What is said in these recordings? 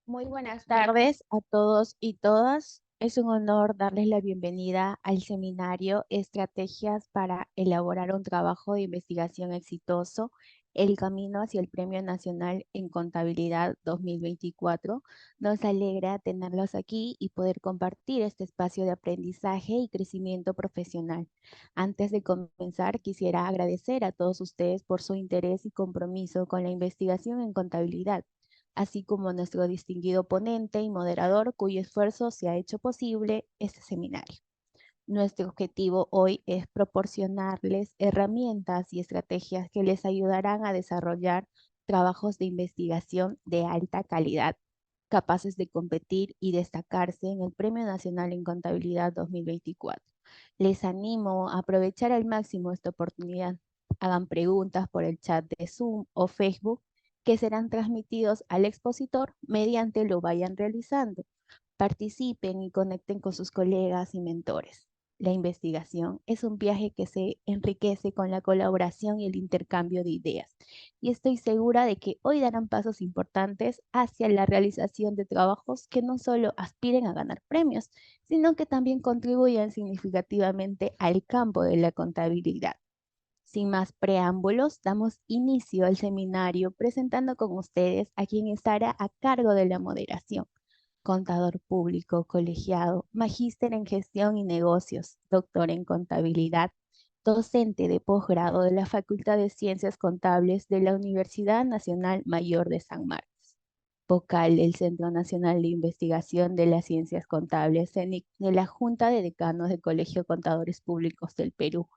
Muy buenas tardes a todos y todas. Es un honor darles la bienvenida al seminario Estrategias para elaborar un trabajo de investigación exitoso, el camino hacia el Premio Nacional en Contabilidad 2024. Nos alegra tenerlos aquí y poder compartir este espacio de aprendizaje y crecimiento profesional. Antes de comenzar, quisiera agradecer a todos ustedes por su interés y compromiso con la investigación en contabilidad, así como a nuestro distinguido ponente y moderador cuyo esfuerzo se ha hecho posible este seminario. Nuestro objetivo hoy es proporcionarles herramientas y estrategias que les ayudarán a desarrollar trabajos de investigación de alta calidad, capaces de competir y destacarse en el Premio Nacional en Contabilidad 2024. Les animo a aprovechar al máximo esta oportunidad. Hagan preguntas por el chat de Zoom o Facebook que serán transmitidos al expositor mediante lo vayan realizando. Participen y conecten con sus colegas y mentores. La investigación es un viaje que se enriquece con la colaboración y el intercambio de ideas. Y estoy segura de que hoy darán pasos importantes hacia la realización de trabajos que no solo aspiren a ganar premios, sino que también contribuyan significativamente al campo de la contabilidad. Sin más preámbulos, damos inicio al seminario presentando con ustedes a quien estará a cargo de la moderación: contador público, colegiado, magíster en gestión y negocios, doctor en contabilidad, docente de posgrado de la Facultad de Ciencias Contables de la Universidad Nacional Mayor de San Marcos, vocal del Centro Nacional de Investigación de las Ciencias Contables, CENIC, de la Junta de Decanos del Colegio de Contadores Públicos del Perú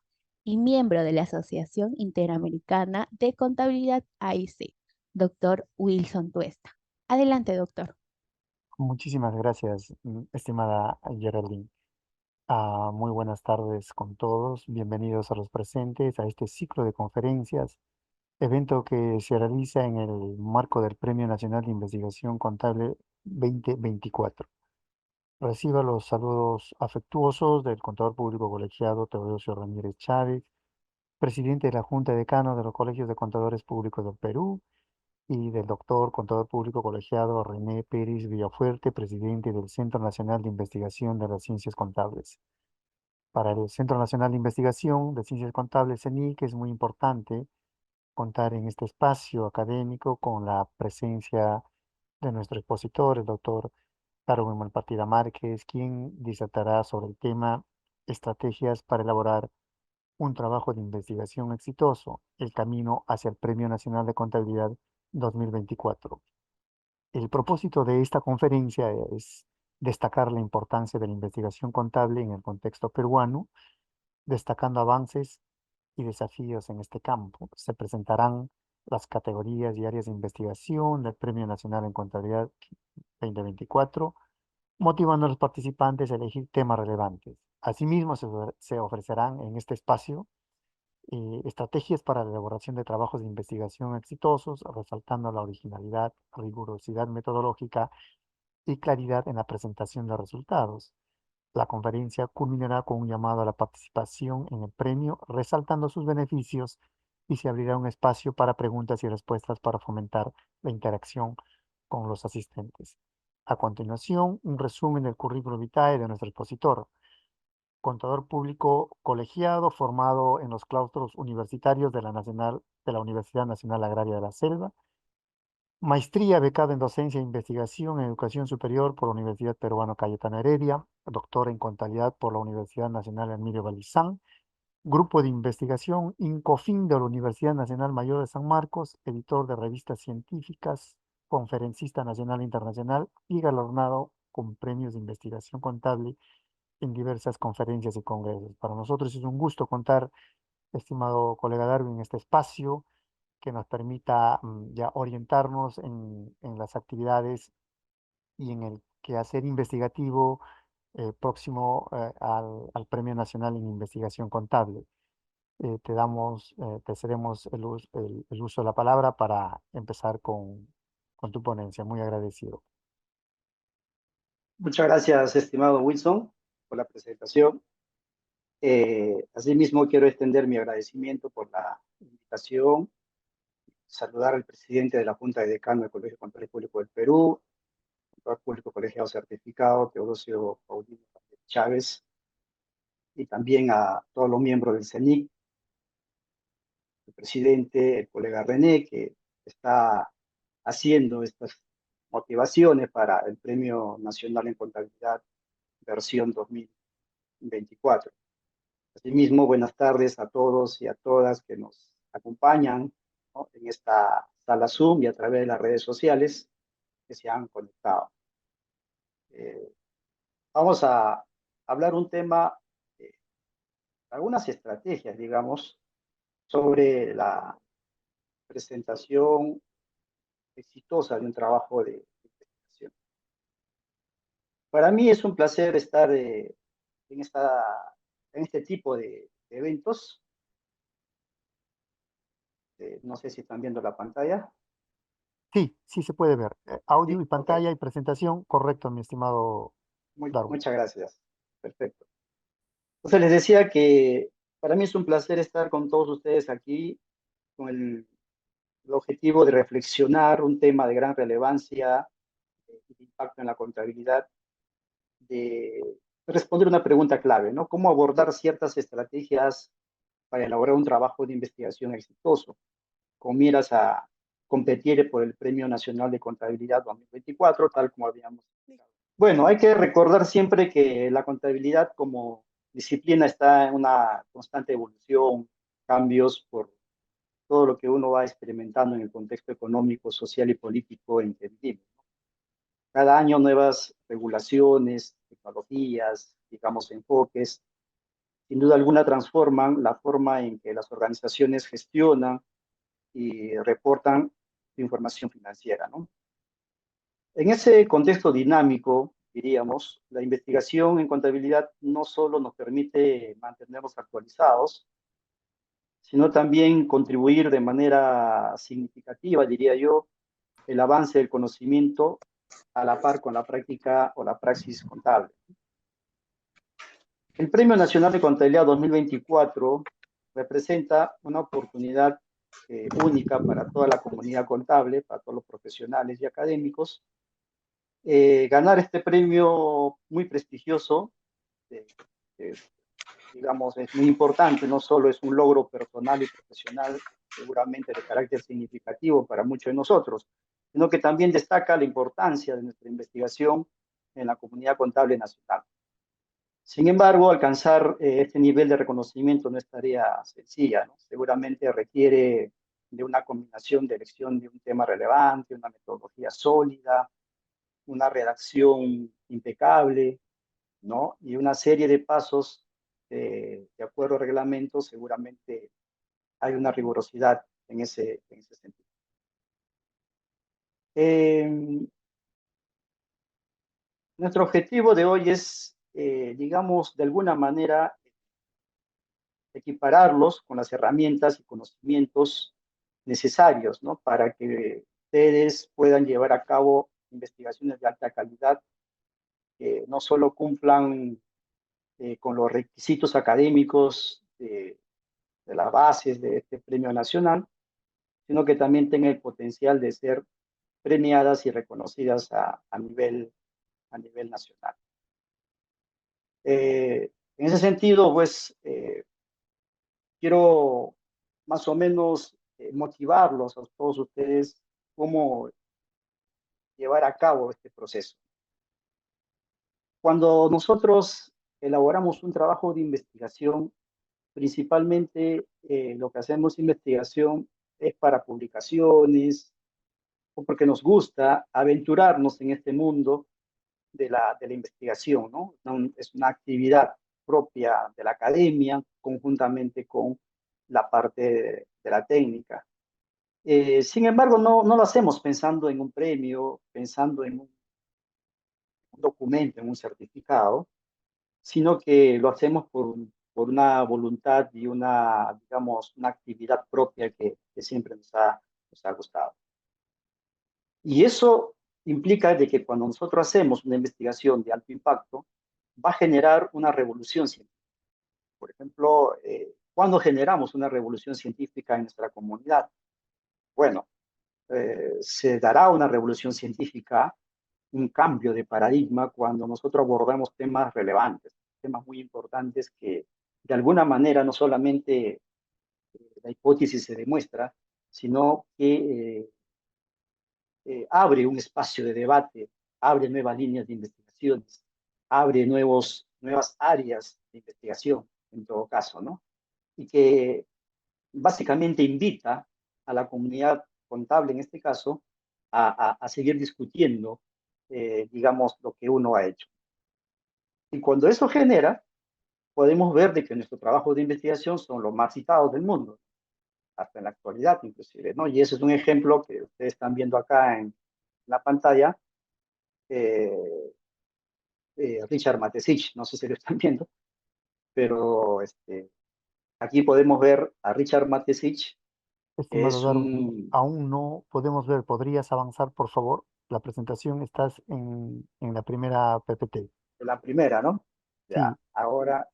y miembro de la Asociación Interamericana de Contabilidad AIC, doctor Wilson Tuesta. Adelante, doctor. Muchísimas gracias, estimada Geraldine. Muy buenas tardes con todos. Bienvenidos a los presentes a este ciclo de conferencias, evento que se realiza en el marco del Premio Nacional de Investigación Contable 2024. Reciba los saludos afectuosos del contador público colegiado Teodosio Ramírez Chávez, presidente de la Junta de Decanos de los Colegios de Contadores Públicos del Perú, y del doctor contador público colegiado René Pérez Villafuerte, presidente del Centro Nacional de Investigación de las Ciencias Contables. Para el Centro Nacional de Investigación de Ciencias Contables, CENIC, es muy importante contar en este espacio académico con la presencia de nuestro expositor, el doctor Darwin Malpartida Márquez, quien disertará sobre el tema Estrategias para elaborar un trabajo de investigación exitoso, el camino hacia el Premio Nacional de Contabilidad 2024. El propósito de esta conferencia es destacar la importancia de la investigación contable en el contexto peruano, destacando avances y desafíos en este campo. Se presentarán las categorías y áreas de investigación del Premio Nacional en Contabilidad 2024, motivando a los participantes a elegir temas relevantes. Asimismo, se ofrecerán en este espacio estrategias para la elaboración de trabajos de investigación exitosos, resaltando la originalidad, rigurosidad metodológica y claridad en la presentación de resultados. La conferencia culminará con un llamado a la participación en el premio, resaltando sus beneficios, y se abrirá un espacio para preguntas y respuestas para fomentar la interacción con los asistentes. A continuación, un resumen del currículo vitae de nuestro expositor: contador público colegiado formado en los claustros universitarios de la Universidad Nacional Agraria de la Selva. Maestría becada en docencia e investigación en educación superior por la Universidad Peruana Cayetana Heredia. Doctor en contabilidad por la Universidad Nacional Emilio Balizán. Grupo de investigación INCOFIN de la Universidad Nacional Mayor de San Marcos. Editor de revistas científicas, conferencista nacional e internacional y galardonado con premios de investigación contable en diversas conferencias y congresos. Para nosotros es un gusto contar, estimado colega Darwin, en este espacio que nos permita ya orientarnos en las actividades y en el quehacer investigativo próximo al Premio Nacional en Investigación Contable. Te cedemos el uso de la palabra para empezar con tu ponencia. Muy agradecido. Muchas gracias, estimado Wilson, por la presentación. Asimismo, quiero extender mi agradecimiento por la invitación, saludar al presidente de la Junta de Decanos del Colegio de Contadores Públicos del Perú, contador público colegiado certificado, Teodosio Paulino Chávez, y también a todos los miembros del CENIC, el presidente, el colega René, que está haciendo estas motivaciones para el Premio Nacional en Contabilidad versión 2024. Asimismo, buenas tardes a todos y a todas que nos acompañan, ¿no?, en esta sala Zoom y a través de las redes sociales que se han conectado. Vamos a hablar un tema, eh, algunas estrategias, digamos, sobre la presentación exitosa de un trabajo de investigación. Para mí es un placer estar en, en este tipo de eventos. No sé si están viendo la pantalla. Sí, sí se puede ver. Sí, Audio y ok. pantalla y presentación, correcto, mi estimado Darwin. Muchas gracias. Perfecto. Entonces les decía que para mí es un placer estar con todos ustedes aquí con el objetivo de reflexionar un tema de gran relevancia y de impacto en la contabilidad, de responder una pregunta clave, ¿no? ¿Cómo abordar ciertas estrategias para elaborar un trabajo de investigación exitoso, con miras a competir por el Premio Nacional de Contabilidad 2024, tal como habíamos explicado? Bueno, hay que recordar siempre que la contabilidad como disciplina está en una constante evolución, cambios por todo lo que uno va experimentando en el contexto económico, social y político en que vivimos. Cada año nuevas regulaciones, tecnologías, digamos, enfoques, sin duda alguna transforman la forma en que las organizaciones gestionan y reportan información financiera, ¿no? En ese contexto dinámico, diríamos, la investigación en contabilidad no solo nos permite mantenernos actualizados, sino también contribuir de manera significativa, diría yo, el avance del conocimiento a la par con la práctica o la praxis contable. El Premio Nacional de Contabilidad 2024 representa una oportunidad única para toda la comunidad contable, para todos los profesionales y académicos. Ganar este premio muy prestigioso, eh, eh, digamos, es muy importante, no solo es un logro personal y profesional, seguramente de carácter significativo para muchos de nosotros, sino que también destaca la importancia de nuestra investigación en la comunidad contable nacional. Sin embargo, alcanzar este nivel de reconocimiento no es tarea sencilla, ¿no? Seguramente requiere de una combinación de elección de un tema relevante, una metodología sólida, una redacción impecable, ¿no? Y una serie de pasos de acuerdo al reglamento. Seguramente hay una rigurosidad en ese sentido. Nuestro objetivo de hoy es, digamos, de alguna manera, equipararlos con las herramientas y conocimientos necesarios, ¿no?, para que ustedes puedan llevar a cabo investigaciones de alta calidad, que no solo cumplan con los requisitos académicos de las bases de este premio nacional, sino que también tengan el potencial de ser premiadas y reconocidas a nivel nacional. En ese sentido, pues, quiero más o menos motivarlos a todos ustedes cómo llevar a cabo este proceso. Cuando nosotros elaboramos un trabajo de investigación, principalmente lo que hacemos investigación es para publicaciones o porque nos gusta aventurarnos en este mundo de la investigación, ¿no? Es una actividad propia de la academia conjuntamente con la parte de la técnica. Sin embargo, no lo hacemos pensando en un premio, pensando en un documento, en un certificado, sino que lo hacemos por una voluntad y una, digamos, una actividad propia que siempre nos ha gustado. Y eso implica de que cuando nosotros hacemos una investigación de alto impacto, va a generar una revolución científica. Por ejemplo, ¿cuándo generamos una revolución científica en nuestra comunidad? Bueno, se dará una revolución científica un cambio de paradigma cuando nosotros abordamos temas relevantes, temas muy importantes que de alguna manera no solamente la hipótesis se demuestra, sino que abre un espacio de debate, abre nuevas líneas de investigaciones, abre nuevas áreas de investigación, en todo caso, ¿no? Y que básicamente invita a la comunidad contable, en este caso, a seguir discutiendo, digamos, lo que uno ha hecho. Y cuando eso genera, podemos ver de que nuestros trabajos de investigación son los más citados del mundo, hasta en la actualidad inclusive, ¿no? Y ese es un ejemplo que ustedes están viendo acá en la pantalla, eh, Richard Matesich, no sé si lo están viendo, pero aquí podemos ver a Richard Matesich, que Estimado es Darwin, un, aún no podemos ver. ¿Podrías avanzar, por favor? La presentación estás en la primera PPT. de la primera, ¿no? Ya, Sí, ahora,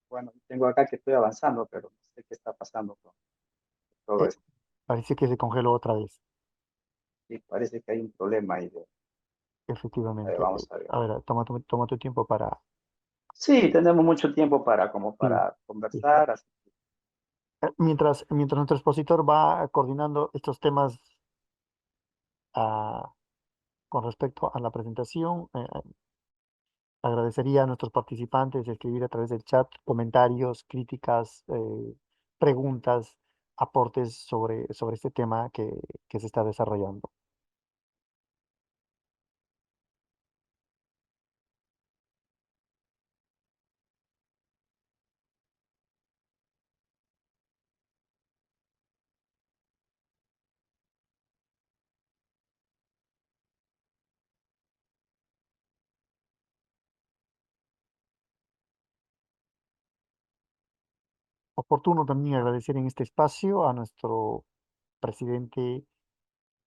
bueno, tengo acá que estoy avanzando, pero no sé qué está pasando con todo eh, esto. parece que se congeló otra vez. Sí, parece que hay un problema ahí. A ver, Efectivamente. vamos a ver. A ver, toma tu tiempo para... Sí, tenemos mucho tiempo para, como Sí, para sí. conversar, así. Mientras nuestro expositor va coordinando estos temas ah, con respecto a la presentación, agradecería a nuestros participantes escribir a través del chat comentarios, críticas, preguntas, aportes sobre este tema que se está desarrollando. Oportuno también agradecer en este espacio a nuestro presidente,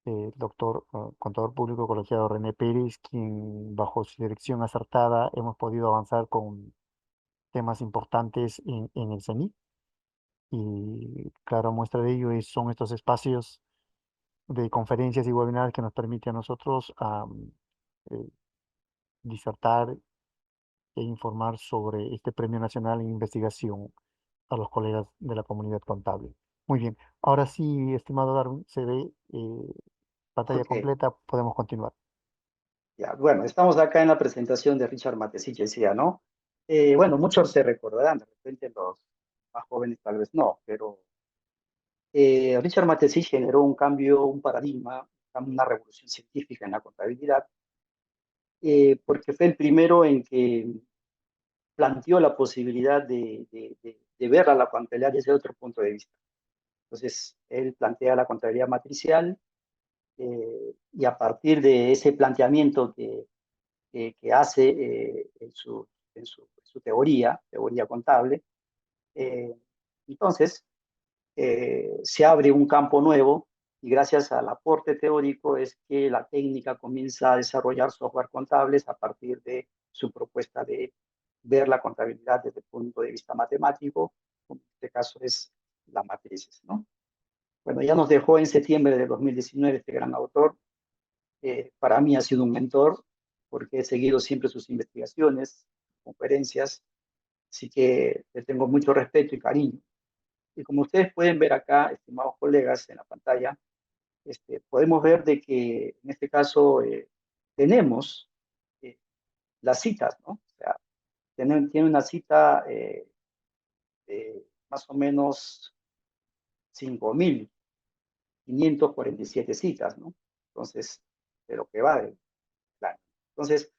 el doctor contador público colegiado René Pérez, quien bajo su dirección acertada hemos podido avanzar con temas importantes en el CENIC. Y claro, muestra de ello son estos espacios de conferencias y webinars que nos permite a nosotros eh, disertar e informar sobre este Premio Nacional en Investigación a los colegas de la comunidad contable. Muy bien, ahora sí, estimado Darwin, se ve pantalla Ok, completa, podemos continuar. ya, bueno, estamos acá en la presentación de Richard Matesich, decía, ¿no? Bueno, muchos se recordarán, de repente los más jóvenes tal vez no, pero Richard Matesich generó un cambio, un paradigma, una revolución científica en la contabilidad, porque fue el primero en que planteó la posibilidad de ver a la contabilidad desde otro punto de vista. Entonces, él plantea la contabilidad matricial y a partir de ese planteamiento que hace en su teoría contable, eh, entonces se abre un campo nuevo y gracias al aporte teórico es que la técnica comienza a desarrollar software contables a partir de su propuesta de ver la contabilidad desde el punto de vista matemático, como en este caso es la matrices, ¿no? Bueno, ya nos dejó en septiembre de 2019 este gran autor. Para mí ha sido un mentor porque he seguido siempre sus investigaciones, conferencias, así que le tengo mucho respeto y cariño. Y como ustedes pueden ver acá, estimados colegas, en la pantalla, podemos ver de que en este caso tenemos eh, las citas, ¿no? O sea, tiene una cita de más o menos 5.547 citas, ¿no? Entonces, de lo que va del plan. Entonces,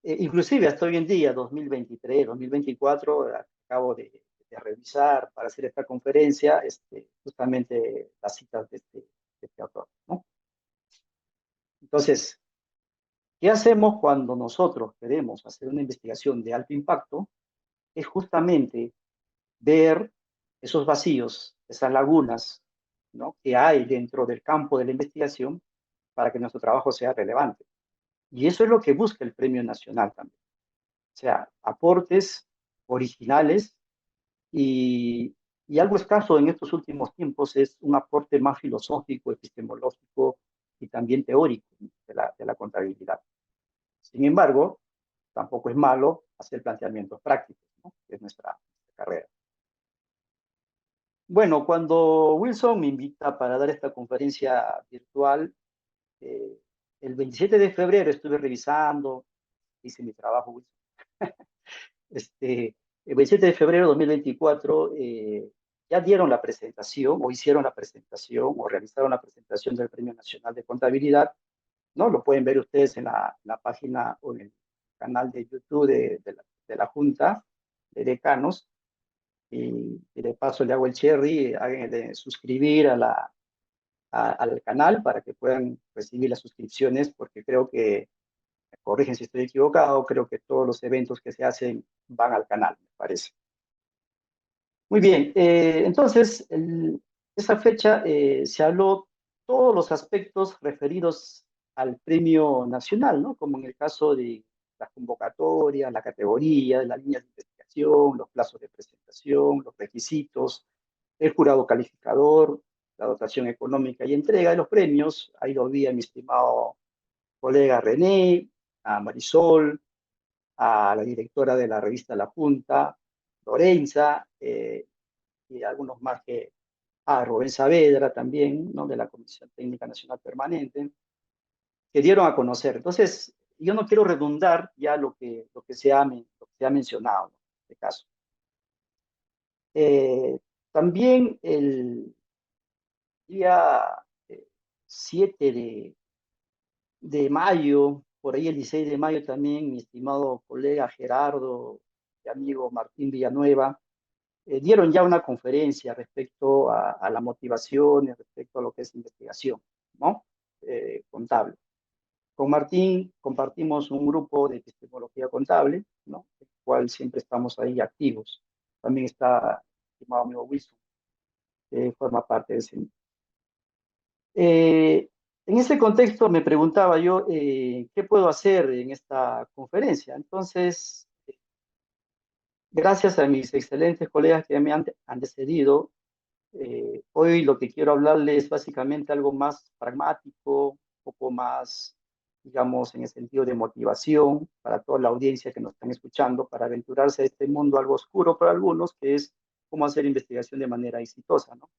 inclusive hasta hoy en día, 2023, 2024, acabo de revisar para hacer esta conferencia justamente las citas de este autor, ¿no? Entonces, ¿qué hacemos cuando nosotros queremos hacer una investigación de alto impacto? Es justamente ver esos vacíos, esas lagunas, ¿no?, que hay dentro del campo de la investigación para que nuestro trabajo sea relevante. Y eso es lo que busca el Premio Nacional también. O sea, aportes originales y algo escaso en estos últimos tiempos es un aporte más filosófico, epistemológico y también teórico. de la contabilidad. Sin embargo, tampoco es malo hacer planteamientos prácticos, ¿no? Que es nuestra carrera. Bueno, cuando Wilson me invita para dar esta conferencia virtual, eh, el 27 de febrero estuve revisando, hice mi trabajo, Wilson. El 27 de febrero de 2024 ya dieron la presentación, o hicieron la presentación, o realizaron la presentación del Premio Nacional de Contabilidad, ¿no? Lo pueden ver ustedes en la página o en el canal de YouTube de la Junta de Decanos. Y de paso le hago el cherry, hagan de suscribir al canal para que puedan recibir las suscripciones, porque creo que, me corrigen si estoy equivocado, creo que todos los eventos que se hacen van al canal, me parece. Muy bien, entonces, esa fecha se habló todos los aspectos referidos al premio nacional, ¿no? Como en el caso de las convocatorias, la categoría, las líneas de investigación, los plazos de presentación, los requisitos, el jurado calificador, la dotación económica y entrega de los premios. Ahí lo vi a mi estimado colega René, a Marisol, a la directora de la revista La Punta, Lorenza, y algunos más que a Rubén Saavedra también, ¿no? De la Comisión Técnica Nacional Permanente, que dieron a conocer. Entonces, yo no quiero redundar ya lo que se ha mencionado, ¿no? En este caso. También el día 7 de mayo, por ahí el 16 de mayo también, mi estimado colega Gerardo y amigo Martín Villanueva, dieron ya una conferencia respecto a la motivación y respecto a lo que es investigación, ¿no? Contable. Con Martín compartimos un grupo de epistemología contable, ¿no? El cual siempre estamos ahí activos. También está el estimado amigo Wilson, que forma parte de ese. En ese contexto me preguntaba yo, ¿qué puedo hacer en esta conferencia? Entonces, gracias a mis excelentes colegas que me han antecedido, hoy lo que quiero hablarles es básicamente algo más pragmático, un poco más, digamos, en el sentido de motivación para toda la audiencia que nos están escuchando, para aventurarse a este mundo algo oscuro para algunos, que es cómo hacer investigación de manera exitosa, ¿no?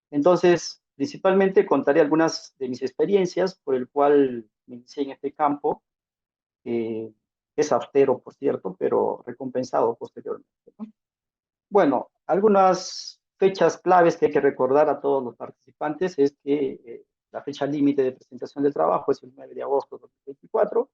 Entonces, principalmente contaré algunas de mis experiencias por el cual me inicié en este campo, que es austero, por cierto, pero recompensado posteriormente, ¿no? Bueno, algunas fechas claves que hay que recordar a todos los participantes es que la fecha límite de presentación del trabajo es el 9 de agosto de 2024,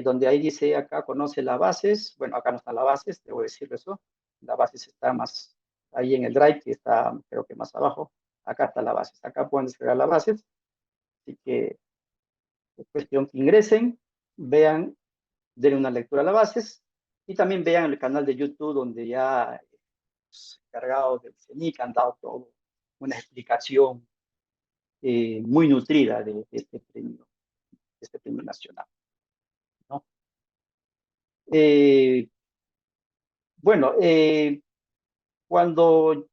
donde ahí dice acá conoce las bases. Bueno, acá no están las bases, debo decir eso. La bases está más ahí en el drive, que está creo que más abajo. Acá está la bases, acá pueden descargar las bases. Así que es cuestión que ingresen, vean, den una lectura a las bases y también vean el canal de YouTube donde ya encargados del CENIC han dado todo una explicación muy nutrida de este premio nacional, ¿no? Bueno, cuando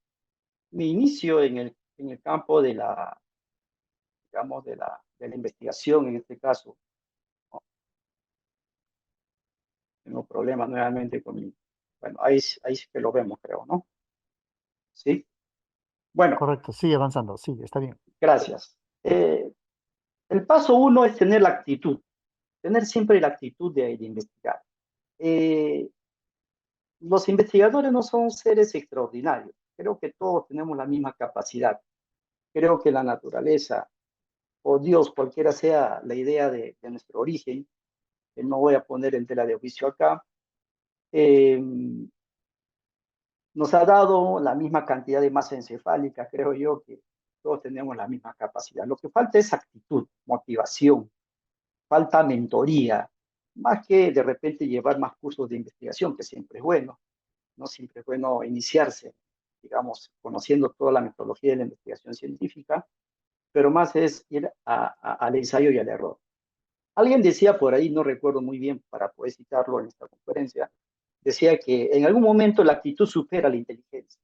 me inicio en el campo de la, digamos, de la investigación, en este caso, ¿no? Tengo problemas nuevamente con mi, bueno, ahí sí que lo vemos, creo, ¿no? Sí. Bueno, Correcto, sigue avanzando, sí, está bien. gracias. El paso uno es tener la actitud, tener siempre la actitud de investigar. Los investigadores no son seres extraordinarios. Creo que todos tenemos la misma capacidad. Creo que la naturaleza o Dios, cualquiera sea la idea de nuestro origen, que no voy a poner en tela de juicio acá, eh, nos ha dado la misma cantidad de masa encefálica, creo yo, que todos tenemos la misma capacidad. Lo que falta es actitud, motivación, falta mentoría, más que de repente llevar más cursos de investigación, que siempre es bueno, ¿no? Siempre es bueno iniciarse, digamos, conociendo toda la metodología de la investigación científica, pero más es ir al ensayo y al error. Alguien decía por ahí, no recuerdo muy bien para poder citarlo en esta conferencia, decía que en algún momento la actitud supera la inteligencia.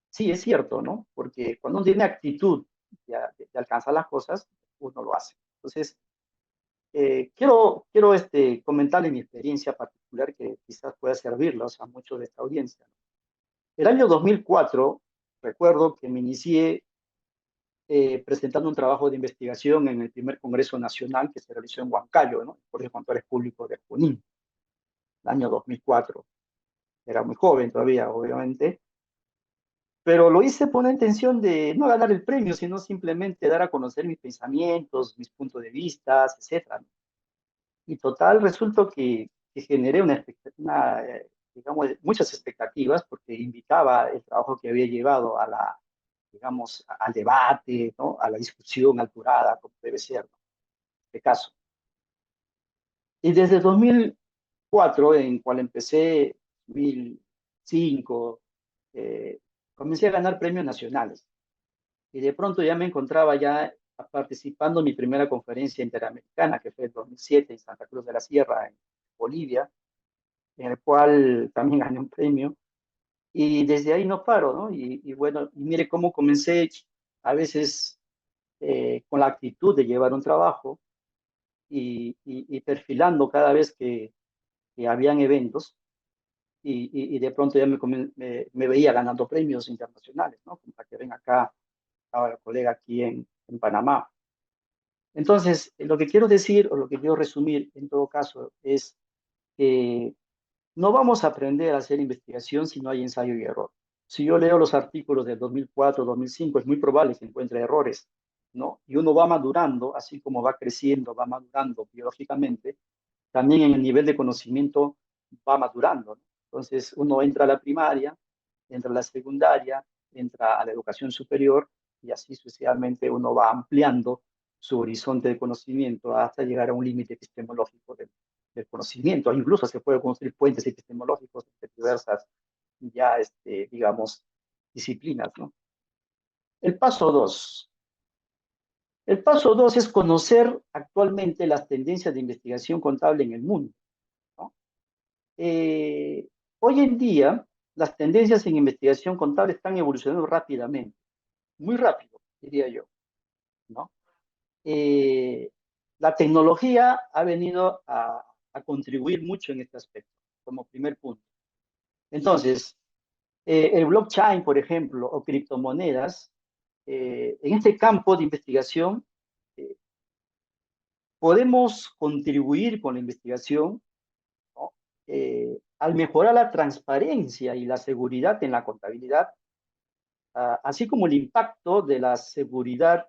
Sí, es cierto, ¿no? Porque cuando uno tiene actitud de alcanzar las cosas, uno lo hace. Entonces, quiero comentarle mi experiencia particular que quizás pueda servirlos a muchos de esta audiencia. El año 2004, recuerdo que me inicié presentando un trabajo de investigación en el primer Congreso Nacional que se realizó en Huancayo, ¿no? El Colegio de Contadores Públicos de Junín, el año 2004. Era muy joven todavía, obviamente, pero lo hice con la intención de no ganar el premio, sino simplemente dar a conocer mis pensamientos, mis puntos de vista, etcétera. Y total, resultó que generé digamos, muchas expectativas porque invitaba el trabajo que había llevado a digamos, al debate, ¿no? A la discusión alturada, como debe ser, ¿no? En este caso. Y desde 2004, en cual empecé, 2005, comencé a ganar premios nacionales. Y de pronto ya me encontraba ya participando en mi primera conferencia interamericana, que fue en 2007 en Santa Cruz de la Sierra, en Bolivia, en el cual también gané un premio. Y desde ahí no paro, ¿no? Y bueno, y mire cómo comencé a veces con la actitud de llevar un trabajo y perfilando cada vez que habían eventos y de pronto ya me veía ganando premios internacionales, ¿no? Como para que ven acá, ahora colega aquí en Panamá. Entonces, lo que quiero decir o lo que quiero resumir en todo caso es que no vamos a aprender a hacer investigación si no hay ensayo y error. Si yo leo los artículos del 2004, 2005, es muy probable que encuentre errores, ¿no? Y uno va madurando, así como va creciendo, va madurando biológicamente, también en el nivel de conocimiento va madurando, ¿no? Entonces, uno entra a la primaria, entra a la secundaria, entra a la educación superior y así sucesivamente uno va ampliando su horizonte de conocimiento hasta llegar a un límite epistemológico del conocimiento. Incluso se puede construir puentes epistemológicos entre diversas, ya, digamos, disciplinas, ¿no? El paso 2. El paso 2 es conocer actualmente las tendencias de investigación contable en el mundo, ¿no? Eh, Hoy en día, las tendencias en investigación contable están evolucionando rápidamente, muy rápido, diría yo, ¿no? Eh, la tecnología ha venido a contribuir mucho en este aspecto, como primer punto. Entonces, el blockchain, por ejemplo, o criptomonedas, en este campo de investigación, eh, podemos contribuir con la investigación, ¿no? Al mejorar la transparencia y la seguridad en la contabilidad, así como el impacto de la seguridad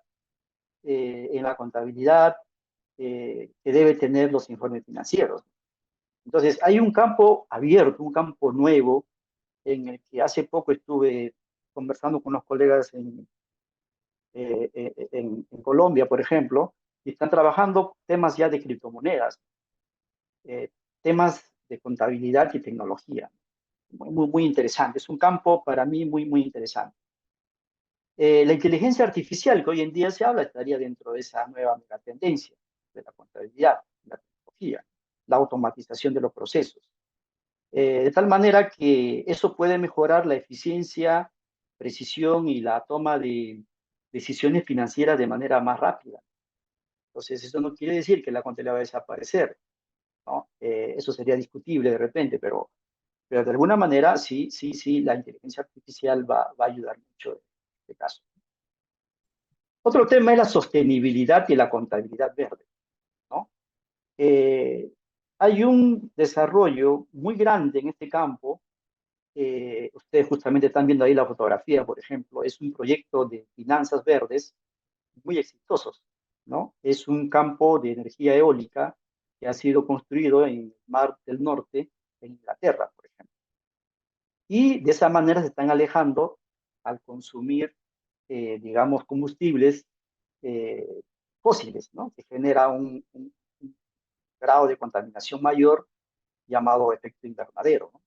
en la contabilidad que debe tener los informes financieros. Entonces, hay un campo abierto, un campo nuevo, en el que hace poco estuve conversando con unos colegas en Colombia, por ejemplo, y están trabajando temas ya de criptomonedas, temas de contabilidad y tecnología. Muy interesante. Es un campo para mí muy interesante. La inteligencia artificial que hoy en día se habla estaría dentro de esa nueva megatendencia de la contabilidad, la tecnología, la automatización de los procesos. De tal manera que eso puede mejorar la eficiencia, precisión y la toma de decisiones financieras de manera más rápida. Entonces, eso no quiere decir que la contabilidad va a desaparecer, ¿no? Eso sería discutible de repente, pero de alguna manera sí, la inteligencia artificial va a ayudar mucho en este caso. Otro tema es la sostenibilidad y la contabilidad verde, ¿no? Hay un desarrollo muy grande en este campo. Ustedes justamente están viendo ahí la fotografía, por ejemplo, es un proyecto de finanzas verdes muy exitosos, ¿no? Es un campo de energía eólica que ha sido construido en el Mar del Norte, en Inglaterra, por ejemplo. Y de esa manera se están alejando al consumir, digamos, combustibles eh, fósiles, ¿no? Que genera un grado de contaminación mayor llamado efecto invernadero, ¿no?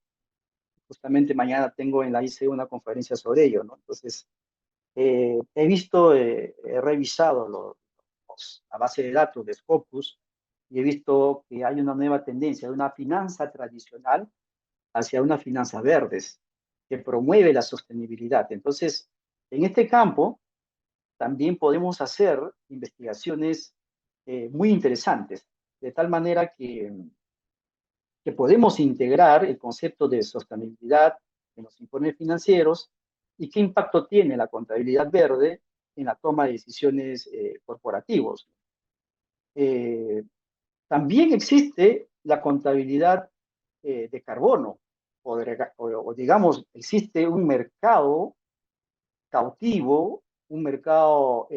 Justamente mañana tengo en la ICE una conferencia sobre ello, ¿no? Entonces, he visto, he revisado la base de datos de Scopus y he visto que hay una nueva tendencia de una finanza tradicional hacia una finanza verdes que promueve la sostenibilidad. Entonces, en este campo también podemos hacer investigaciones muy interesantes, de tal manera que podemos integrar el concepto de sostenibilidad en los informes financieros y qué impacto tiene la contabilidad verde en la toma de decisiones corporativos. Eh, También existe la contabilidad de carbono, o digamos, existe un mercado cautivo, un mercado,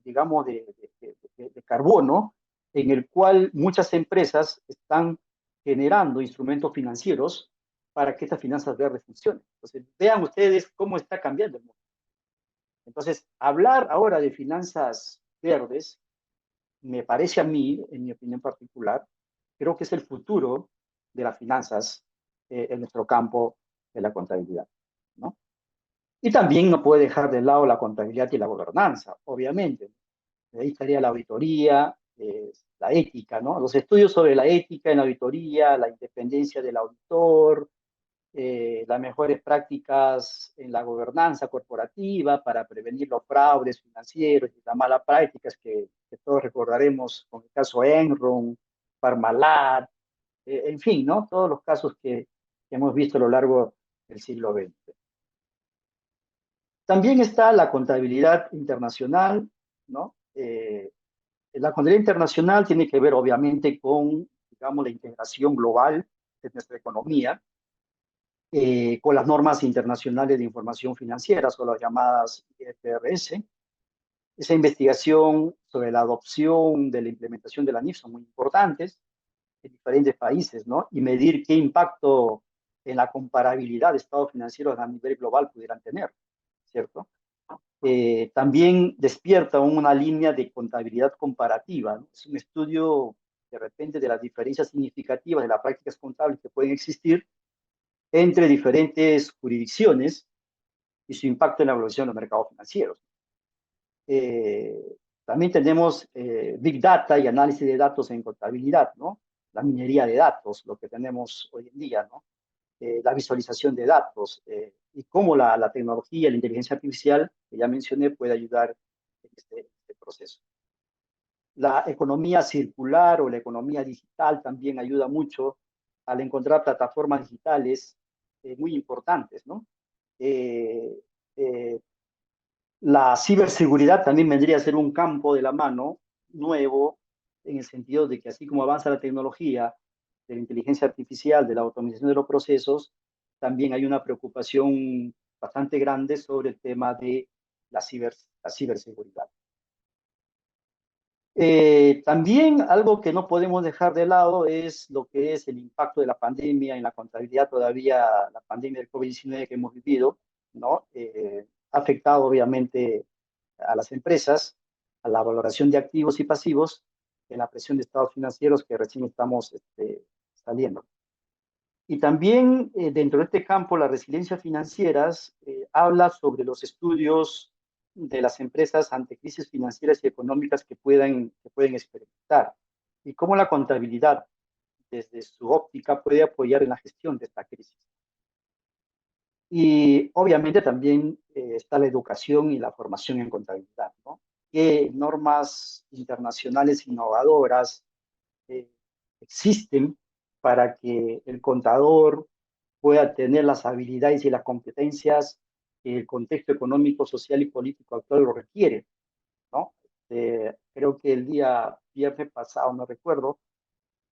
digamos, de carbono, en el cual muchas empresas están generando instrumentos financieros para que estas finanzas verdes funcionen. Entonces, vean ustedes cómo está cambiando el mundo. Entonces, hablar ahora de finanzas verdes, me parece a mí, en mi opinión particular, creo que es el futuro de las finanzas en nuestro campo de la contabilidad, ¿no? Y también no puede dejar de lado la contabilidad y la gobernanza, obviamente. Ahí estaría la auditoría, la ética, ¿no? Los estudios sobre la ética en la auditoría, la independencia del auditor, las mejores prácticas en la gobernanza corporativa para prevenir los fraudes financieros y las malas prácticas que todos recordaremos con el caso Enron, Parmalat, en fin, ¿no? Todos los casos que hemos visto a lo largo del siglo XX. También está la contabilidad internacional, ¿no? La contabilidad internacional tiene que ver, obviamente, con, digamos, la integración global de nuestra economía, con las normas internacionales de información financiera, o las llamadas IFRS. Esa investigación sobre la adopción de la implementación de la NIF son muy importantes en diferentes países, ¿no? Y medir qué impacto en la comparabilidad de estados financieros a nivel global pudieran tener, ¿cierto? También despierta una línea de contabilidad comparativa, ¿no? Es un estudio de repente de las diferencias significativas de las prácticas contables que pueden existir entre diferentes jurisdicciones y su impacto en la evolución de los mercados financieros. También tenemos Big Data y análisis de datos en contabilidad, ¿no? La minería de datos, lo que tenemos hoy en día, ¿no? La visualización de datos y cómo la tecnología, la inteligencia artificial, que ya mencioné, puede ayudar en este proceso. La economía circular o la economía digital también ayuda mucho al encontrar plataformas digitales muy importantes, ¿no? Eh, eh, la ciberseguridad también vendría a ser un campo de la mano nuevo en el sentido de que así como avanza la tecnología de la inteligencia artificial, de la automatización de los procesos, también hay una preocupación bastante grande sobre el tema de la ciberseguridad. También algo que no podemos dejar de lado es lo que es el impacto de la pandemia en la contabilidad, todavía la pandemia del COVID-19 que hemos vivido, ¿no? Ha afectado obviamente a las empresas, a la valoración de activos y pasivos, en la presión de estados financieros que recién estamos saliendo. Y también dentro de este campo, las resiliencias financieras habla sobre los estudios de las empresas ante crisis financieras y económicas que pueden experimentar y cómo la contabilidad desde su óptica puede apoyar en la gestión de esta crisis. Y obviamente también está la educación y la formación en contabilidad, ¿no? ¿Qué normas internacionales innovadoras eh, existen para que el contador pueda tener las habilidades y las competencias que el contexto económico, social y político actual lo requiere, ¿no? Creo que el día viernes pasado, no recuerdo,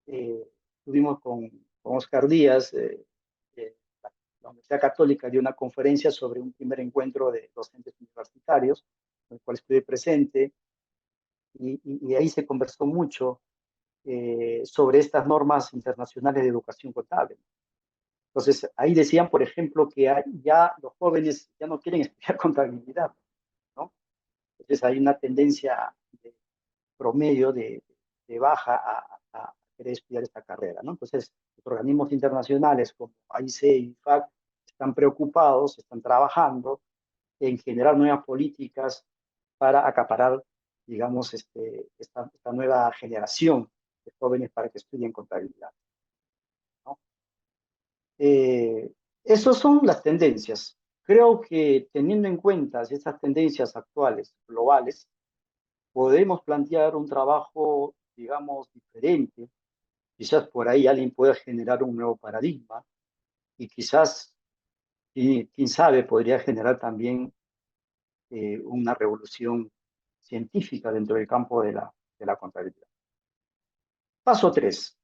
estuvimos con Oscar Díaz, la Universidad Católica dio una conferencia sobre un primer encuentro de docentes universitarios, en el cual estuve presente, y ahí se conversó mucho sobre estas normas internacionales de educación contable. Entonces, ahí decían, por ejemplo, que ya los jóvenes ya no quieren estudiar contabilidad, ¿no? Entonces, hay una tendencia de promedio de baja a querer estudiar esta carrera, ¿no? Entonces, los organismos internacionales como AIC y IFAC están preocupados, están trabajando en generar nuevas políticas para acaparar, digamos, esta nueva generación de jóvenes para que estudien contabilidad, ¿no? Esas son las tendencias. Creo que teniendo en cuenta estas tendencias actuales, globales, podemos plantear un trabajo, digamos, diferente. Quizás por ahí alguien pueda generar un nuevo paradigma y quizás, y quién sabe, podría generar también una revolución científica dentro del campo de la contabilidad. Paso 3.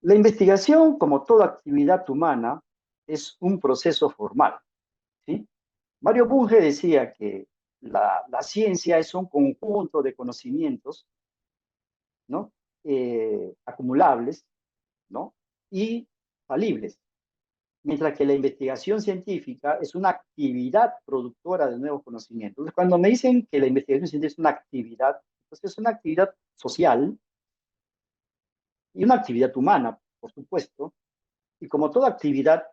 La investigación, como toda actividad humana, es un proceso formal, ¿sí? Mario Bunge decía que la ciencia es un conjunto de conocimientos, ¿no? Acumulables, ¿no? Y falibles, mientras que la investigación científica es una actividad productora de nuevos conocimientos. Entonces, cuando me dicen que la investigación científica es una actividad, entonces es una actividad social y una actividad humana, por supuesto, y como toda actividad